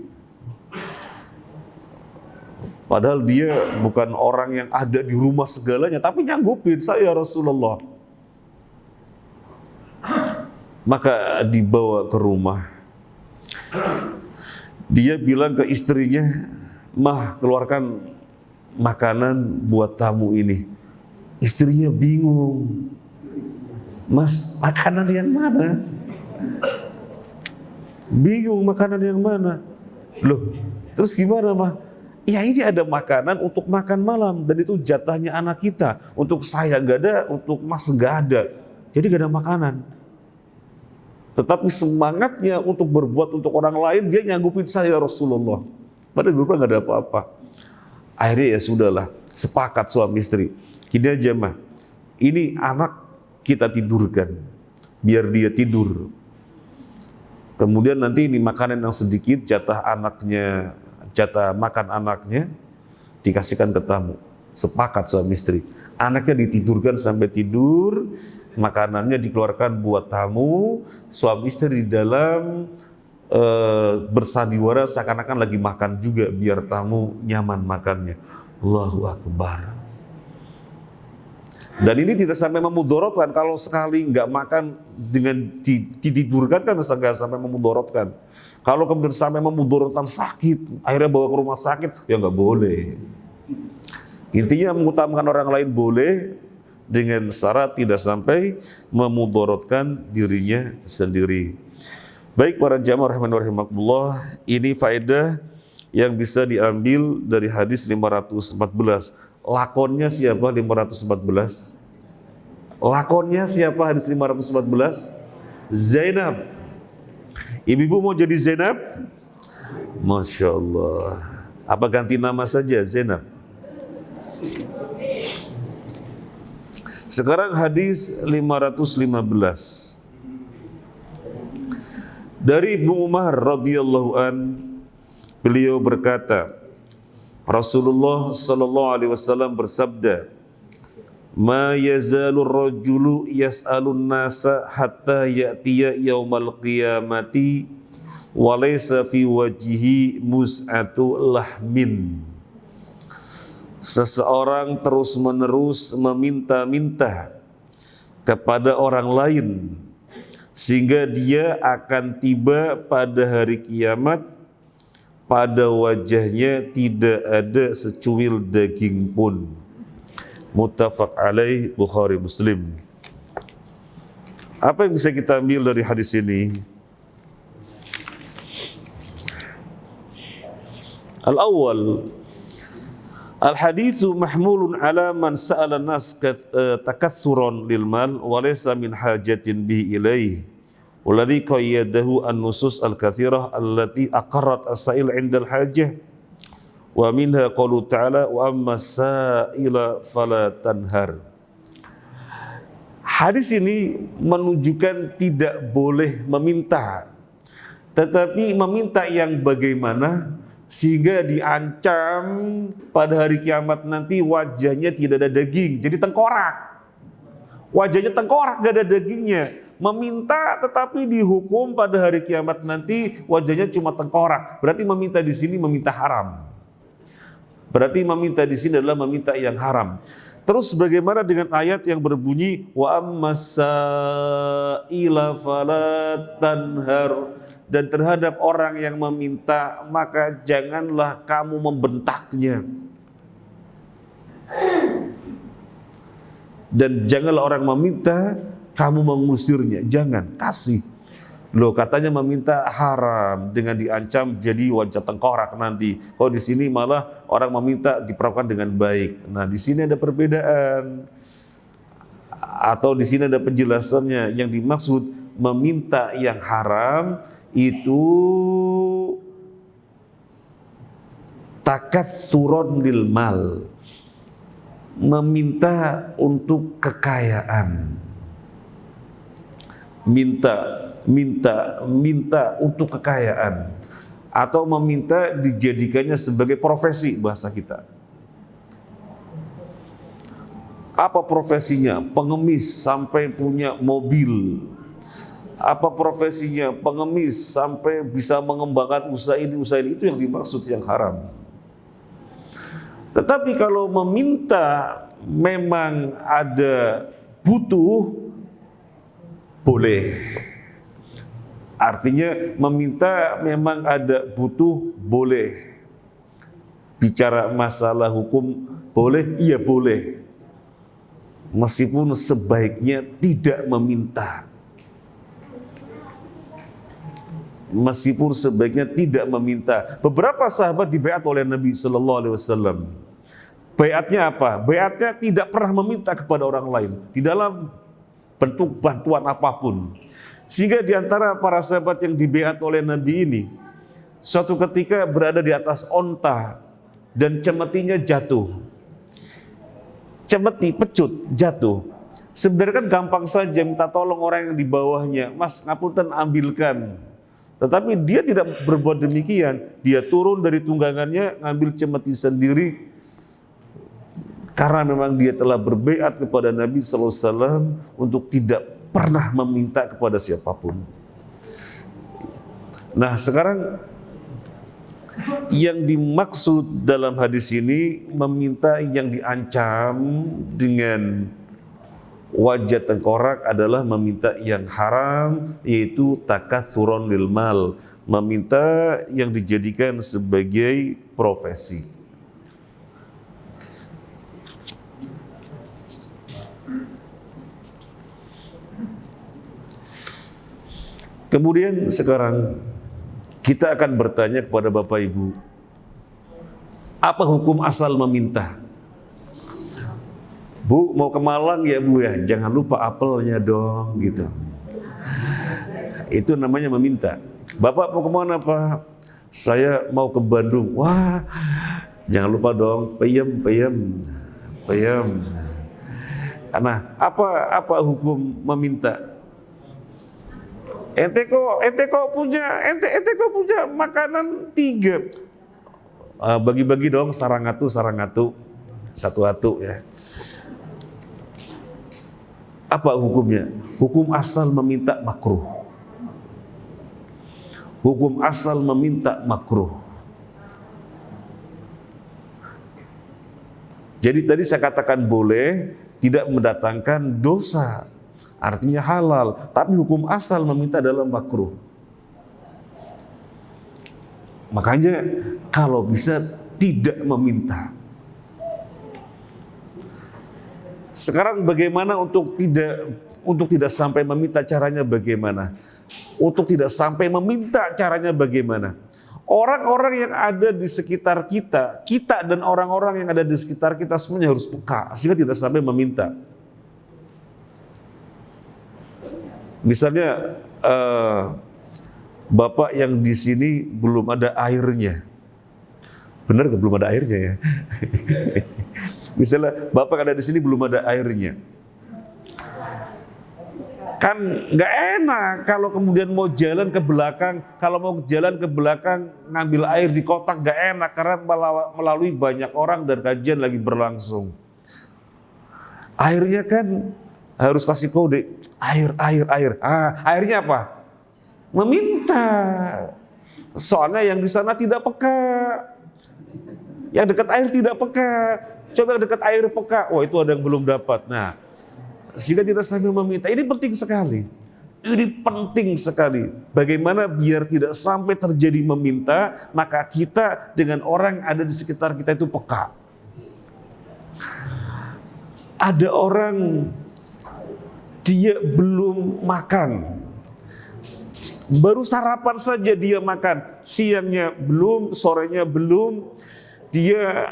padahal dia bukan orang yang ada di rumah segalanya, tapi nyanggupin, saya Rasulullah. Maka dibawa ke rumah. Dia bilang ke istrinya, "Mah, keluarkan makanan buat tamu ini." Istrinya bingung. "Mas, makanan yang mana?" Bingung, makanan yang mana? Loh, terus gimana, Mah? Ya ini ada makanan untuk makan malam, dan itu jatahnya anak kita. Untuk saya nggak ada, untuk Mas nggak ada. Jadi nggak ada makanan. Tetapi semangatnya untuk berbuat untuk orang lain, dia nyanggupin saya Rasulullah. Padahal di rumah nggak ada apa-apa. Akhirnya ya sudahlah, sepakat suami istri. Gini aja Mah, ini anak kita tidurkan, biar dia tidur. Kemudian nanti ini makanan yang sedikit, jatah anaknya, jatah makan anaknya, dikasihkan ke tamu. Sepakat suami istri. Anaknya ditidurkan sampai tidur, makanannya dikeluarkan buat tamu, suami istri di dalam bersandiwara seakan-akan lagi makan juga biar tamu nyaman makannya. Allahu Akbar. Dan ini tidak sampai memudorotkan. Kalau sekali nggak makan dengan ditidurkan kan nggak sampai memudorotkan. Kalau kemudian sampai memudorotkan sakit, akhirnya bawa ke rumah sakit, ya nggak boleh. Intinya mengutamakan orang lain boleh, dengan syarat tidak sampai memudorotkan dirinya sendiri. Baik para jamaah rahimanallah, ini faedah yang bisa diambil dari hadis 514. Lakonnya siapa 514? Lakonnya siapa hadis 514? Zainab. Ibu-ibu mau jadi Zainab? Masya Allah. Apa ganti nama saja Zainab? Sekarang hadis 515. Dari Ibnu Umar radhiyallahu an, beliau berkata, Rasulullah sallallahu alaihi wasallam bersabda, "Ma yazalur rajulu yas'alun nasa hatta ya'tiya yaumal qiyamati wa laysa fi wajhihi mus'atu lahmin." Seseorang terus-menerus meminta-minta kepada orang lain sehingga dia akan tiba pada hari kiamat, pada wajahnya tidak ada secuil daging pun. Muttafaq alaih, Bukhari Muslim. Apa yang bisa kita ambil dari hadis ini? Al-awwal, al-hadithu mahmulun ala man sa'ala nas takathuran lil mal wa laysa min hajatin bihi ilaih. Walladhi qayyadahu an-nusus al-kathirah allati aqarrat as-sa'il 'inda al-hajah. Wa minha qaulu ta'ala wa amma sa'ila fala tanhar. Hadis ini menunjukkan tidak boleh meminta, tetapi meminta yang bagaimana sehingga diancam pada hari kiamat nanti wajahnya tidak ada daging, jadi tengkorak. Wajahnya tengkorak, gak ada dagingnya. Meminta tetapi dihukum pada hari kiamat nanti wajahnya cuma tengkorak. Berarti meminta di sini meminta haram. Berarti meminta di sini adalah meminta yang haram. Terus bagaimana dengan ayat yang berbunyi wa ammasaila fala tanhar, dan terhadap orang yang meminta maka janganlah kamu membentaknya. Dan janganlah orang meminta kamu mengusirnya, jangan, kasih. Loh, katanya meminta haram dengan diancam jadi wajah tengkorak nanti. Oh, di sini malah orang meminta diperlakukan dengan baik. Nah, di sini ada perbedaan. Atau di sini ada penjelasannya. Yang dimaksud meminta yang haram itu takatsuron lil mal, meminta untuk kekayaan. Minta untuk kekayaan, atau meminta dijadikannya sebagai profesi bahasa kita. Apa profesinya? Pengemis sampai punya mobil. Apa profesinya? Pengemis sampai bisa mengembangkan usaha ini, itu yang dimaksud yang haram. Tetapi kalau meminta memang ada butuh, boleh. Artinya meminta memang ada butuh, boleh. Bicara masalah hukum boleh, iya boleh. Meskipun sebaiknya tidak meminta. Meskipun sebaiknya tidak meminta. Beberapa sahabat dibaiat oleh Nabi Sallallahu Alaihi Wasallam. Baiatnya apa? Baiatnya tidak pernah meminta kepada orang lain di dalam bentuk bantuan apapun. Sehingga di antara para sahabat yang dibaiat oleh Nabi ini, suatu ketika berada di atas onta dan cemetinya jatuh. Cemeti, pecut, jatuh. Sebenarnya kan gampang saja minta tolong orang yang di bawahnya. Mas, ngapunten ambilkan. Tetapi dia tidak berbuat demikian. Dia turun dari tunggangannya, ngambil cemeti sendiri. Karena memang dia telah berbaiat kepada Nabi SAW untuk tidak pernah meminta kepada siapapun. Nah, sekarang yang dimaksud dalam hadis ini meminta yang diancam dengan wajah tengkorak adalah meminta yang haram, yaitu takatsuron lil mal, meminta yang dijadikan sebagai profesi. Kemudian sekarang kita akan bertanya kepada Bapak Ibu, apa hukum asal meminta? Bu, mau ke Malang ya Bu ya, jangan lupa apelnya dong, gitu. Itu namanya meminta. Bapak mau kemana Pak? Saya mau ke Bandung. Wah, jangan lupa dong, peyem. Nah, apa hukum meminta? Ente kok punya makanan 3. Bagi-bagi dong, sarangatu satu ya. Apa hukumnya? Hukum asal meminta makruh. Hukum asal meminta makruh. Jadi tadi saya katakan boleh, tidak mendatangkan dosa, artinya halal. Tapi hukum asal meminta adalah makruh. Makanya kalau bisa tidak meminta. Sekarang bagaimana untuk tidak sampai meminta, caranya bagaimana? Untuk tidak sampai meminta, caranya bagaimana? Orang-orang yang ada di sekitar kita dan orang-orang yang ada di sekitar kita semuanya harus peka sehingga tidak sampai meminta. Misalnya Bapak yang di sini belum ada airnya. Benar nggak belum ada airnya ya? Misalnya Bapak ada di sini belum ada airnya. Kan nggak enak kalau kemudian mau jalan ke belakang, ngambil air di kotak nggak enak karena melalui banyak orang dan kajian lagi berlangsung. Airnya kan harus kasih kode, air. Airnya apa? Meminta. Soalnya yang di sana tidak peka. Yang dekat air tidak peka. Coba yang dekat air peka. Wah, itu ada yang belum dapat. Nah, sehingga tidak sambil meminta. Ini penting sekali. Ini penting sekali. Bagaimana biar tidak sampai terjadi meminta, maka kita dengan orang yang ada di sekitar kita itu peka. Ada orang dia belum makan. Baru sarapan saja dia makan. Siangnya belum, sorenya belum. Dia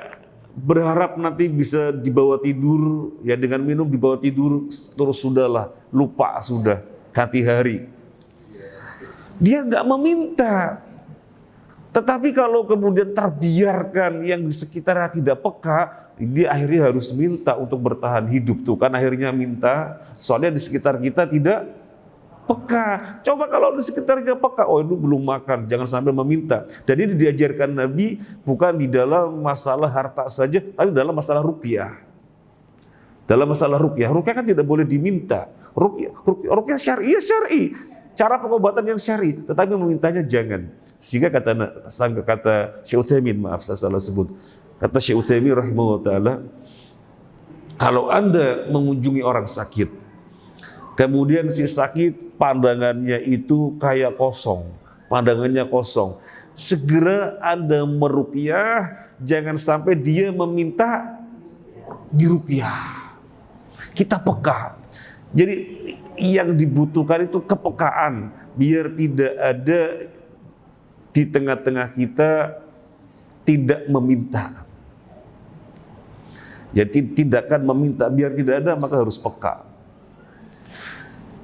berharap nanti bisa dibawa tidur, ya dengan minum dibawa tidur, terus sudahlah, lupa sudah, ganti hari. Dia nggak meminta. Tetapi kalau kemudian terbiarkan yang di sekitarnya tidak peka, dia akhirnya harus minta untuk bertahan hidup tuh, kan akhirnya minta, soalnya di sekitar kita tidak peka. Coba kalau di sekitarnya peka, oh itu belum makan, jangan sampai meminta. Dan ini diajarkan Nabi bukan di dalam masalah harta saja, tapi dalam masalah rupiah. Dalam masalah rupiah kan tidak boleh diminta. Rupiah syar'i, cara pengobatan yang syar'i, tetapi memintanya jangan. Sehingga kata Syekh Utsaimin, maaf saya salah sebut. Kata Syekh Utsaimin rahimahullah taala, kalau Anda mengunjungi orang sakit, kemudian si sakit pandangannya itu kayak kosong, pandangannya kosong. Segera Anda meruqyah, jangan sampai dia meminta diruqyah. Kita peka. Jadi yang dibutuhkan itu kepekaan, biar tidak ada di tengah-tengah kita tidak meminta. Jadi tindakan meminta biar tidak ada, maka harus peka.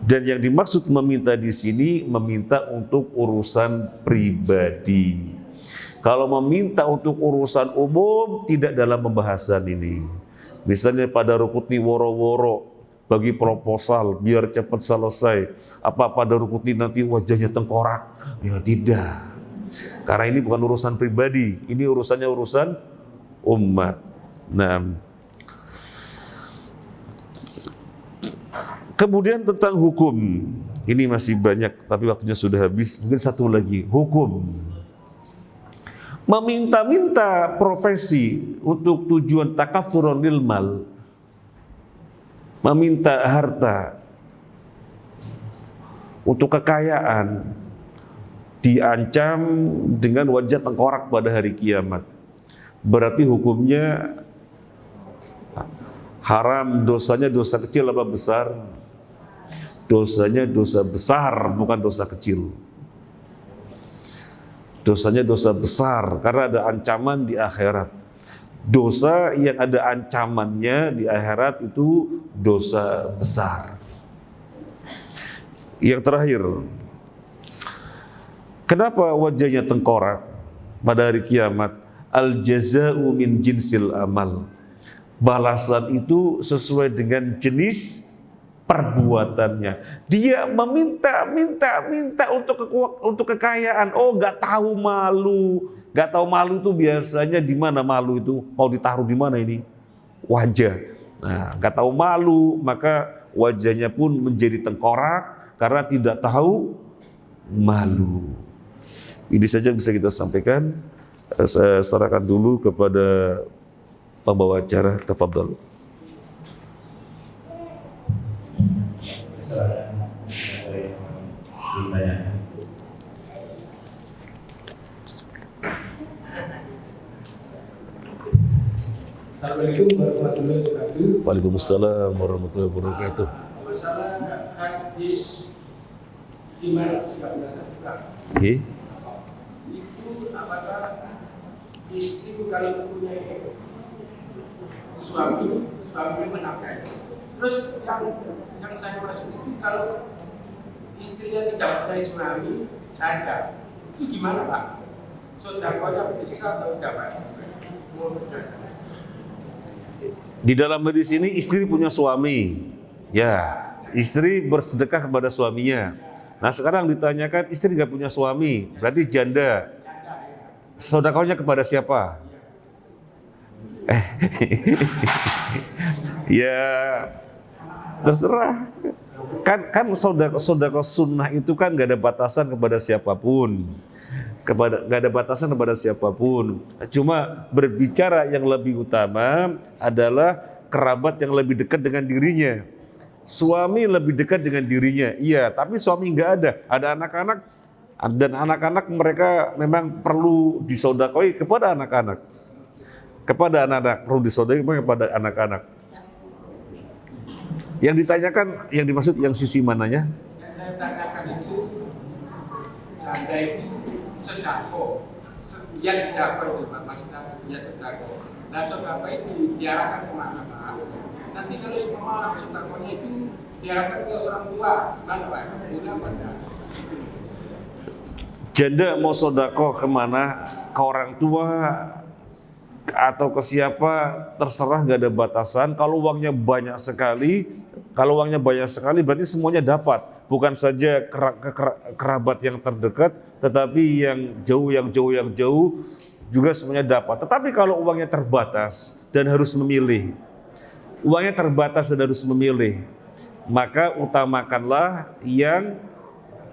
Dan yang dimaksud meminta di sini, meminta untuk urusan pribadi. Kalau meminta untuk urusan umum, tidak dalam pembahasan ini. Misalnya pada Rukutni woro-woro, bagi proposal, biar cepat selesai. Apa pada Rukutni nanti wajahnya tengkorak? Ya tidak. Karena ini bukan urusan pribadi, ini urusannya urusan umat. Nah, kemudian tentang hukum, ini masih banyak, tapi waktunya sudah habis. Mungkin satu lagi, hukum. Meminta-minta profesi untuk tujuan takatsur lil mal, meminta harta untuk kekayaan, diancam dengan wajah tengkorak pada hari kiamat. Berarti hukumnya haram, dosanya dosa kecil apa besar? Dosanya dosa besar, bukan dosa kecil. Dosanya dosa besar karena ada ancaman di akhirat. Dosa yang ada ancamannya di akhirat itu dosa besar. Yang terakhir, kenapa wajahnya tengkorak pada hari kiamat? Al jaza'u min jinsil amal. balasan itu sesuai dengan jenis perbuatannya. Dia meminta untuk kekayaan. Oh, nggak tahu malu. Nggak tahu malu itu biasanya di mana malu itu? Mau ditaruh di mana ini? Wajah. Nah, nggak tahu malu, maka wajahnya pun menjadi tengkorak karena tidak tahu malu. Ini saja bisa kita sampaikan. Saya serahkan dulu kepada pembawa acara. Tafadhol. Assalamualaikum warahmatullahi wabarakatuh. Waalaikumsalam warahmatullahi wabarakatuh. Masalah hadis 519 Oke. itu apakah istri kalau mempunyai suami menafkahi. Terus yang saya maksud itu kalau istrinya tidak punya suami janda, itu gimana Pak? Sedekahnya bisa atau tidak Pak? Di dalam hadis ini istri punya suami, ya, istri bersedekah kepada suaminya. Nah sekarang ditanyakan istri nggak punya suami, berarti janda. Sedekahnya kepada siapa? Ya terserah. Kan sedekah sunnah itu kan nggak ada batasan kepada siapapun. Nggak ada batasan kepada siapapun. Cuma berbicara yang lebih utama adalah kerabat yang lebih dekat dengan dirinya. Suami lebih dekat dengan dirinya, iya. Tapi suami nggak ada anak-anak, dan anak-anak mereka memang perlu disodakoi kepada anak-anak. Perlu disodakoi kepada anak-anak. Yang ditanyakan, yang dimaksud yang sisi mananya? Yang saya tanyakan itu janda itu sedekah. Yang sedekah itu Pak, maksudnya dia sedekah. Nah sedekah itu diarahkan kemana Pak? Nanti kalau semua sedekahnya itu diarahkan ke orang tua, mana Pak? Boleh apa enggak? Janda mau sedekah kemana? Ke orang tua atau ke siapa? Terserah, nggak ada batasan. Kalau uangnya banyak sekali berarti semuanya dapat. Bukan saja kerabat yang terdekat, tetapi yang jauh juga semuanya dapat. Tetapi kalau uangnya terbatas dan harus memilih, maka utamakanlah yang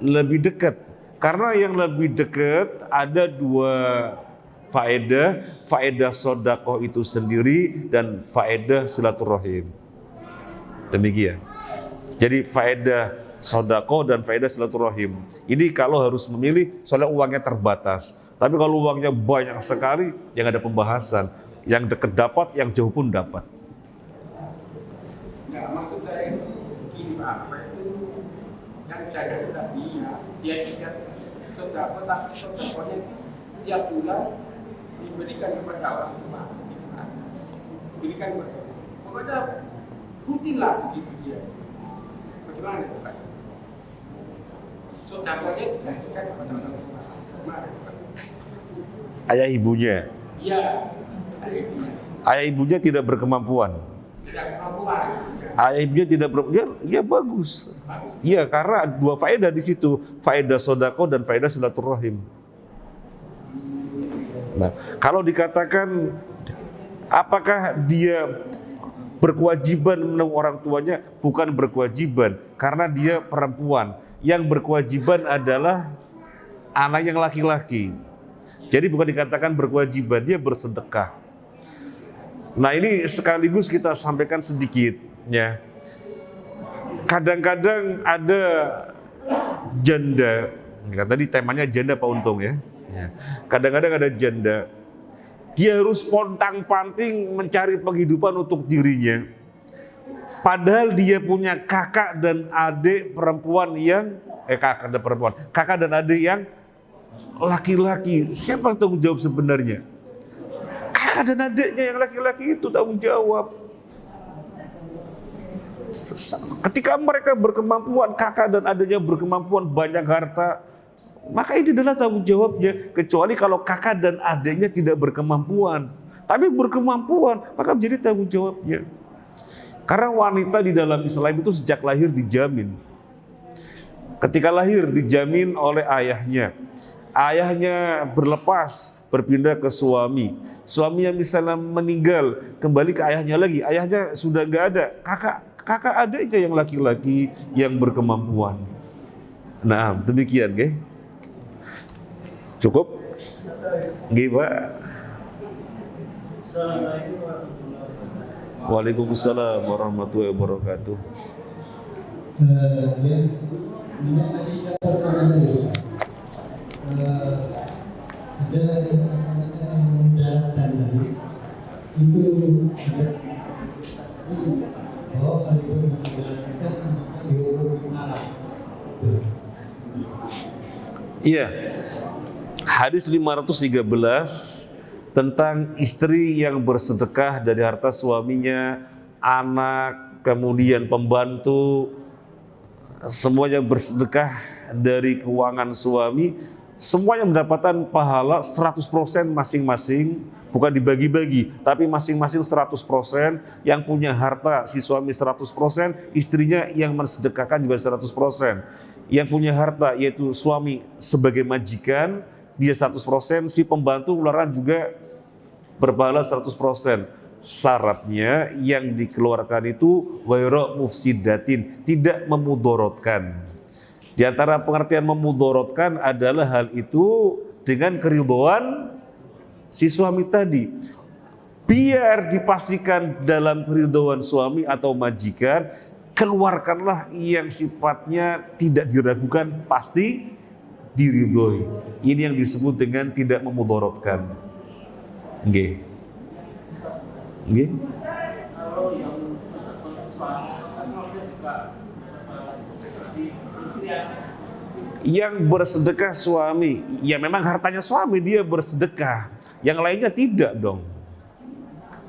lebih dekat. Karena yang lebih dekat ada dua faedah sedekah itu sendiri dan faedah silaturahim. Demikian. Jadi faedah sedekah dan faedah silaturahim. Ini kalau harus memilih, soalnya uangnya terbatas. Tapi kalau uangnya banyak sekali, yang ada pembahasan. Yang dekat dapat, yang jauh pun dapat. Nah, maksud saya itu gini Pak, apa itu yang jaga tadi ya, dia tidak sedekah, tapi sedekahnya itu tiap bulan diberikan kepada orang tua, gitu kan? Diberikan kepada, pokoknya rutin lah begitu dia. Bagaimana itu Pak? Sedekahnya dikasihkan kepada orang tua. Gimana Pak? Ayah ibunya. Iya, ayah ibunya. Ayah ibunya tidak berkemampuan. Tidak kemampuan. Ayah ibunya tidak ya bagus. Iya, karena dua faedah di situ, faedah sedekah dan faedah silaturahim. Nah, kalau dikatakan apakah dia berkewajiban menanggung orang tuanya? Bukan berkewajiban, karena dia perempuan. Yang berkewajiban adalah anak yang laki-laki. Jadi bukan dikatakan berkewajiban, dia bersedekah. Nah ini sekaligus kita sampaikan sedikit ya. Kadang-kadang ada janda, tadi temanya janda Pak Untung ya. Kadang-kadang ada janda, dia harus pontang-panting mencari penghidupan untuk dirinya. Padahal dia punya kakak dan adik perempuan yang kakak dan adik yang laki-laki. Siapa tanggung jawab sebenarnya? Kakak dan adiknya yang laki-laki itu tanggung jawab. Ketika mereka berkemampuan, kakak dan adiknya berkemampuan, banyak harta, maka ini adalah tanggung jawabnya. Kecuali kalau kakak dan adiknya tidak berkemampuan. tapi berkemampuan, maka menjadi tanggung jawabnya. Karena wanita di dalam Islam itu sejak lahir dijamin. Ketika lahir dijamin oleh ayahnya. Ayahnya berlepas, berpindah ke suami. Suaminya misalnya meninggal, kembali ke ayahnya lagi. Ayahnya sudah nggak ada, kakak ada aja yang laki-laki yang berkemampuan. Nah, demikian, okay? Cukup? Nggih, Pak. Waalaikumsalam warahmatullahi wabarakatuh. Iya. Hadis 513 tentang istri yang bersedekah dari harta suaminya, anak, kemudian pembantu, semuanya bersedekah dari keuangan suami, semuanya mendapatkan pahala 100% masing-masing, bukan dibagi-bagi, tapi masing-masing 100%, yang punya harta si suami 100%, istrinya yang mensedekahkan juga 100%. Yang punya harta yaitu suami sebagai majikan, dia 100%, si pembantu keluaran juga berpahala 100%. Syaratnya yang dikeluarkan itu ghairu mufsidatin, tidak memudorotkan. Di antara pengertian memudorotkan adalah hal itu dengan keridhaan si suami tadi. Biar dipastikan dalam keridhaan suami atau majikan, keluarkanlah yang sifatnya tidak diragukan, pasti diridhoi. Ini yang disebut dengan tidak memudorotkan. Nggih. Nggih. Kalau yang sedekah suami kan maksudnya juga istri yang bersedekah suami, ya memang hartanya suami dia bersedekah. Yang lainnya tidak dong.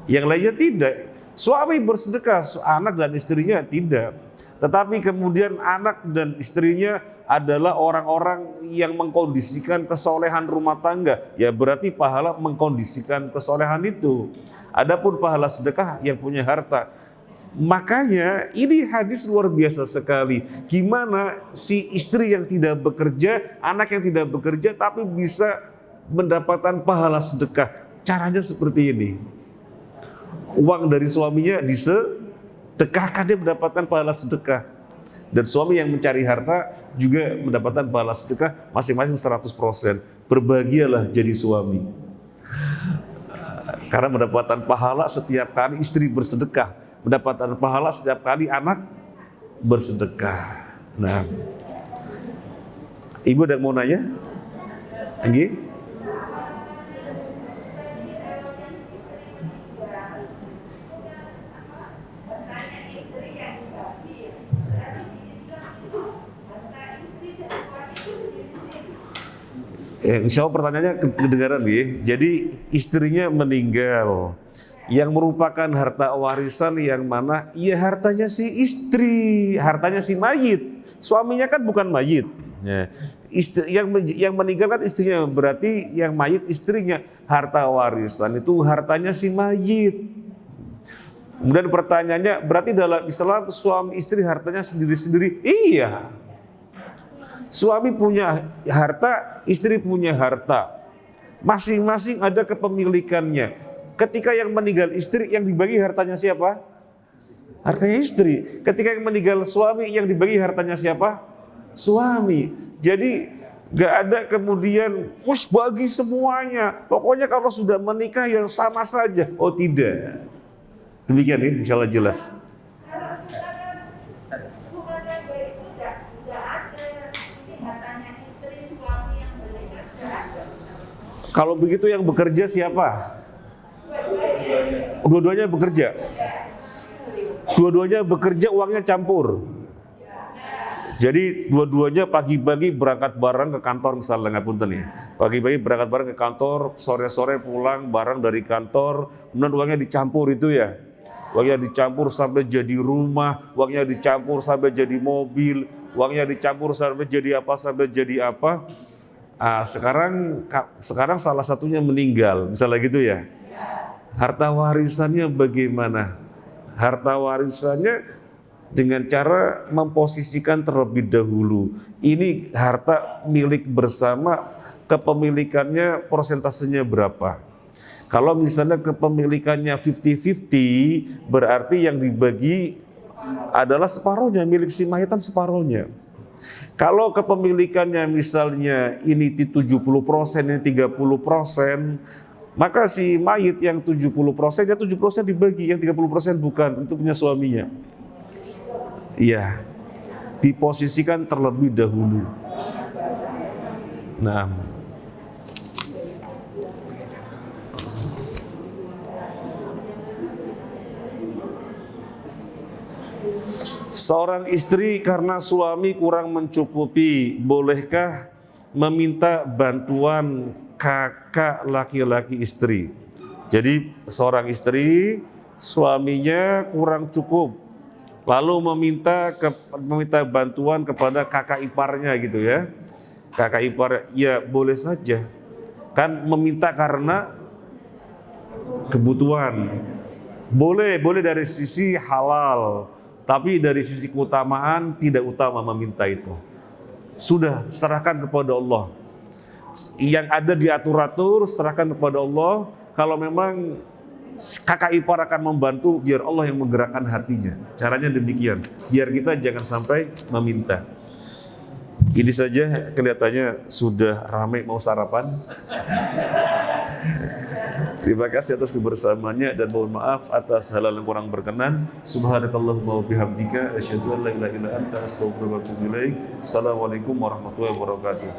Yang lainnya tidak. Suami bersedekah, anak dan istrinya tidak. Tetapi kemudian anak dan istrinya adalah orang-orang yang mengkondisikan kesolehan rumah tangga. Ya berarti pahala mengkondisikan kesolehan itu. Adapun pahala sedekah yang punya harta. Makanya ini hadis luar biasa sekali. Gimana si istri yang tidak bekerja, anak yang tidak bekerja tapi bisa mendapatkan pahala sedekah. Caranya seperti ini. Uang dari suaminya disedekahkan, dia mendapatkan pahala sedekah. Dan suami yang mencari harta juga mendapatkan pahala sedekah masing-masing 100%. Berbahagialah jadi suami. Karena mendapatkan pahala setiap kali istri bersedekah, mendapatkan pahala setiap kali anak bersedekah. Nah, Ibu ada mau nanya? Nggih? Insya Allah pertanyaannya kedengaran nih. Jadi istrinya meninggal, yang merupakan harta warisan yang mana? Ya hartanya si istri, hartanya si mayit. Suaminya kan bukan mayit. Ya. Yang meninggal kan istrinya, berarti yang mayit istrinya. Harta warisan itu hartanya si mayit. Kemudian pertanyaannya, berarti dalam Islam suami istri hartanya sendiri-sendiri? Iya. Suami punya harta, istri punya harta. Masing-masing ada kepemilikannya. Ketika yang meninggal istri, yang dibagi hartanya siapa? Hartanya istri. Ketika yang meninggal suami, yang dibagi hartanya siapa? Suami. Jadi gak ada kemudian bagi semuanya. Pokoknya kalau sudah menikah yang sama saja. Oh tidak. Demikian ya, insya Allah jelas. Kalau begitu yang bekerja siapa? Dua-duanya bekerja. Dua-duanya bekerja, uangnya campur. Jadi dua-duanya pagi-pagi berangkat bareng ke kantor misalnya, ngapunten ya. Pagi-pagi berangkat bareng ke kantor, sore-sore pulang bareng dari kantor, kemudian uangnya dicampur itu ya. Uangnya dicampur sampai jadi rumah, uangnya dicampur sampai jadi mobil, uangnya dicampur sampai jadi apa. Sekarang salah satunya meninggal, misalnya gitu ya. Harta warisannya bagaimana? Harta warisannya dengan cara memposisikan terlebih dahulu. Ini harta milik bersama, kepemilikannya persentasenya berapa? Kalau misalnya kepemilikannya 50-50, berarti yang dibagi adalah separuhnya, milik si mayitan separuhnya. Kalau kepemilikannya misalnya ini 70%, ini 30%, maka si mayit yang 70%, ya 70% dibagi, yang 30% bukan, itu punya suaminya. Iya, diposisikan terlebih dahulu. Nah, seorang istri karena suami kurang mencukupi, bolehkah meminta bantuan kakak laki-laki istri? Jadi seorang istri, suaminya kurang cukup, lalu meminta bantuan kepada kakak iparnya gitu ya. Kakak ipar, ya boleh saja. Kan meminta karena kebutuhan. Boleh dari sisi halal. Tapi dari sisi keutamaan tidak utama meminta itu. Sudah serahkan kepada Allah. Yang ada diatur-atur serahkan kepada Allah. Kalau memang kakak ipar akan membantu, biar Allah yang menggerakkan hatinya. Caranya demikian. Biar kita jangan sampai meminta. Ini saja kelihatannya sudah ramai mau sarapan. Terima kasih atas kebersamaannya dan mohon maaf atas hal-hal yang kurang berkenan. Subhanakallahumma wa bihamdika asyhadu an la ilaha illa anta astaghfiruka wa atubu ilaik. Assalamualaikum warahmatullahi wabarakatuh.